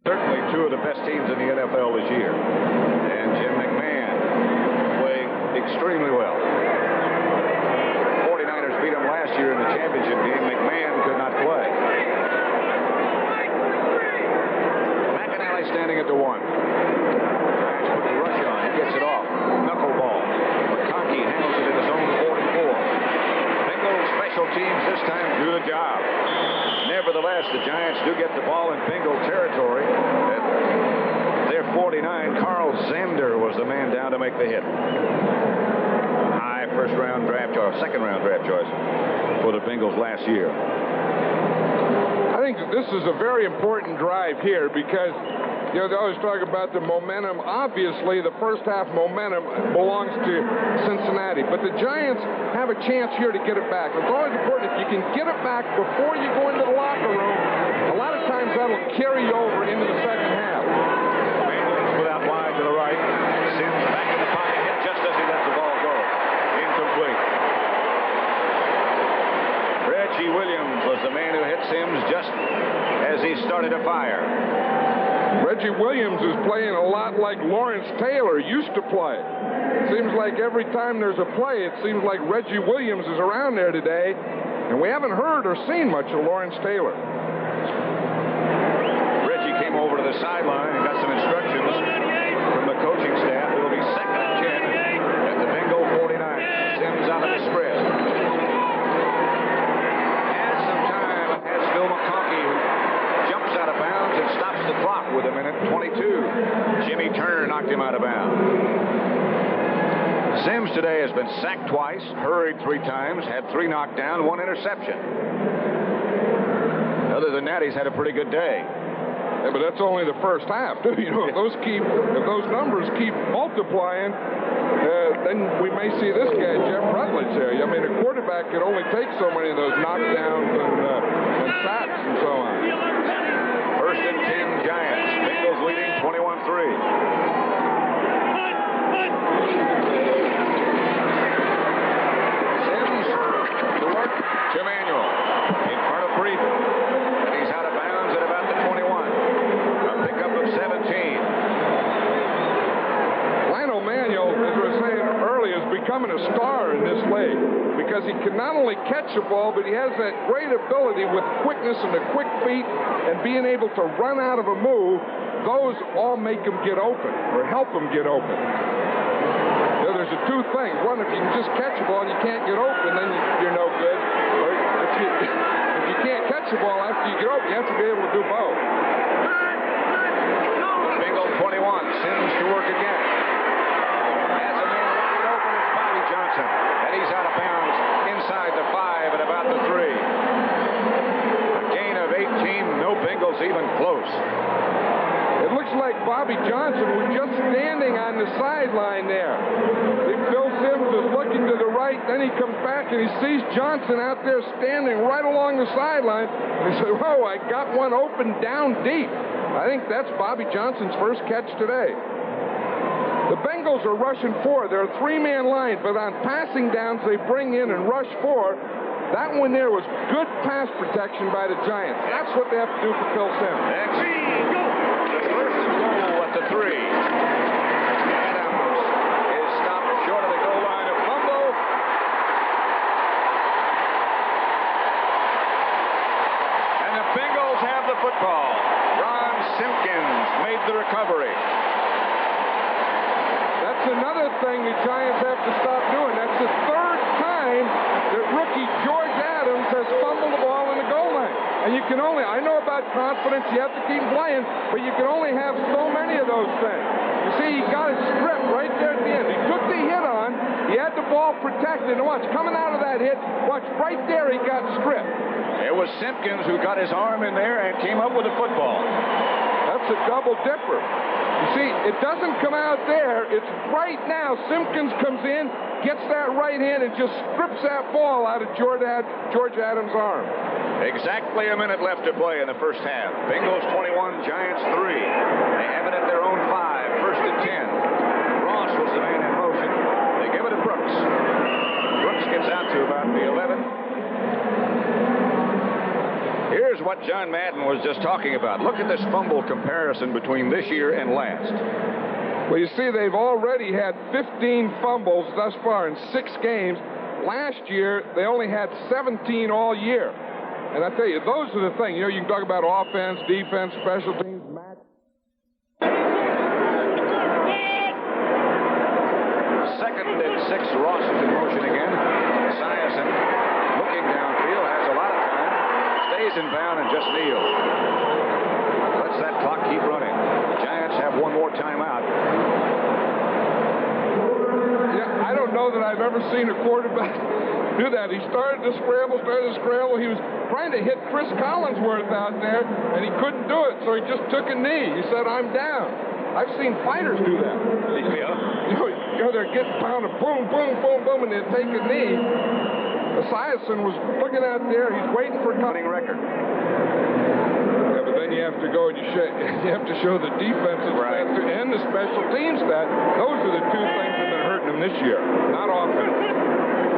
S1: Certainly two of the best teams in the NFL this year. And Jim McMahon playing extremely well. Beat him last year in the championship game. McMahon could not play. McInally standing at the 1. Giants put the rush on. He gets it off. Knuckleball. McConkey handles it in his own 44. Bengals special teams this time do the job. Nevertheless, the Giants do get the ball in Bengal territory. At their 49, Carl Zander was the man down to make the hit. First-round draft choice, second-round draft choice for the Bengals last year.
S2: I think this is a very important drive here because, you know, they always talk about the momentum. Obviously, the first half momentum belongs to Cincinnati, but the Giants have a chance here to get it back. It's always important if you can get it back before you go into the locker room. A lot of times that'll carry you over into the second half.
S1: Bengals put out wide to the right. Sims back in the pocket, hit just as he lets the ball go. Incomplete. Reggie Williams was the man who hit Sims just as he started to fire.
S2: Reggie Williams is playing a lot like Lawrence Taylor used to play. It seems like every time there's a play, it seems like Reggie Williams is around there today, and we haven't heard or seen much of Lawrence Taylor.
S1: Reggie came over to the sideline and got some instructions from the coaching staff. It will be 2nd and 10 at the Bengal 49. Sims out of the spread. Has some time. Has Phil McConkey, who jumps out of bounds and stops the clock with a minute 22. Jimmy Turner knocked him out of bounds. Sims today has been sacked twice, hurried 3 times, had 3 knocked down, 1 interception. Other than that, he's had a pretty good day.
S2: Yeah, but that's only the first half, too. You know, if those numbers keep multiplying, then we may see this guy, Jeff Rutledge, there. I mean, a quarterback can only take so many of those knockdowns and sacks and so on.
S1: 1st and 10 Giants. Bengals leading 21-3. Sims to work to Manuel in front of Breeden. And he's out of bounds at about the 21. A pickup of 17.
S2: Lionel Manuel, as we were saying earlier, is becoming a star in this league because he can not only catch the ball, but he has that great ability with quickness and the quick feet and being able to run out of a move. Those all make him get open or help him get open. You know, there's 2 things. One, if you can just catch the ball and you can't get open, then you're no good. Or if you can't catch the ball after you get open, you have to be able to do both.
S1: Bengals 21. Sims to work again. Has a man wide open. It's Bobby Johnson. And he's out of bounds inside the 5 at about the 3. A gain of 18. No no Bengals even close.
S2: It looks like Bobby Johnson was just standing on the sideline there. See, Phil Simms is looking to the right, then he comes back and he sees Johnson out there standing right along the sideline. And he said, whoa, I got one open down deep. I think that's Bobby Johnson's first catch today. The Bengals are rushing 4. They're a 3-man line, but on passing downs they bring in and rush 4. That one there was good pass protection by the Giants. That's what they have to do for Phil Simms.
S1: Go! First and goal at the 3. Adams is stopped short of the goal line. A fumble. And the Bengals have the football. Ron Simpkins made the recovery.
S2: That's another thing the Giants have to stop doing. That's the 3rd time that rookie George Adams has fumbled the ball in the goal line. And you can only, I know about confidence, you have to keep playing, but you can only have so many of those things. You see, he got it stripped right there at the end. He took the hit on, he had the ball protected, and watch, coming out of that hit, watch, right there he got stripped.
S1: It was Simpkins who got his arm in there and came up with the football.
S2: That's a double dipper. You see, it doesn't come out there. It's right now. Simpkins comes in, gets that right hand, and just strips that ball out of George Adams' arm.
S1: Exactly a minute left to play in the first half. Bengals 21, Giants 3. They have it at their own 5, first and 10. Ross was the man in motion. They give it to Brooks. Brooks gets out to about the 11. Here's what John Madden was just talking about. Look at this fumble comparison between this year and last.
S2: Well, you see, they've already had 15 fumbles thus far in 6 games. Last year, they only had 17 all year. And I tell you, those are the things. You know, you can talk about offense, defense, special teams, match.
S1: Second and 6, Ross is in motion again. Esiason looking downfield, has a lot of time. Stays in bound and just kneels. Lets that clock keep running. The Giants have one more timeout.
S2: Yeah, I don't know that I've ever seen a quarterback do that. He started to scramble. He was trying to hit Chris Collinsworth out there, and he couldn't do it, so he just took a knee. He said, I'm down. I've seen fighters do that.
S1: Yeah.
S2: You know, they're getting pounded, boom, boom, boom, boom, and they take a knee. Esiason was looking out there. He's waiting for a winning record. Yeah, but then you have to go and you have to show the defensive
S1: right.
S2: stat and the special team stat. Those are the 2 things that have been hurting him this year, not offense.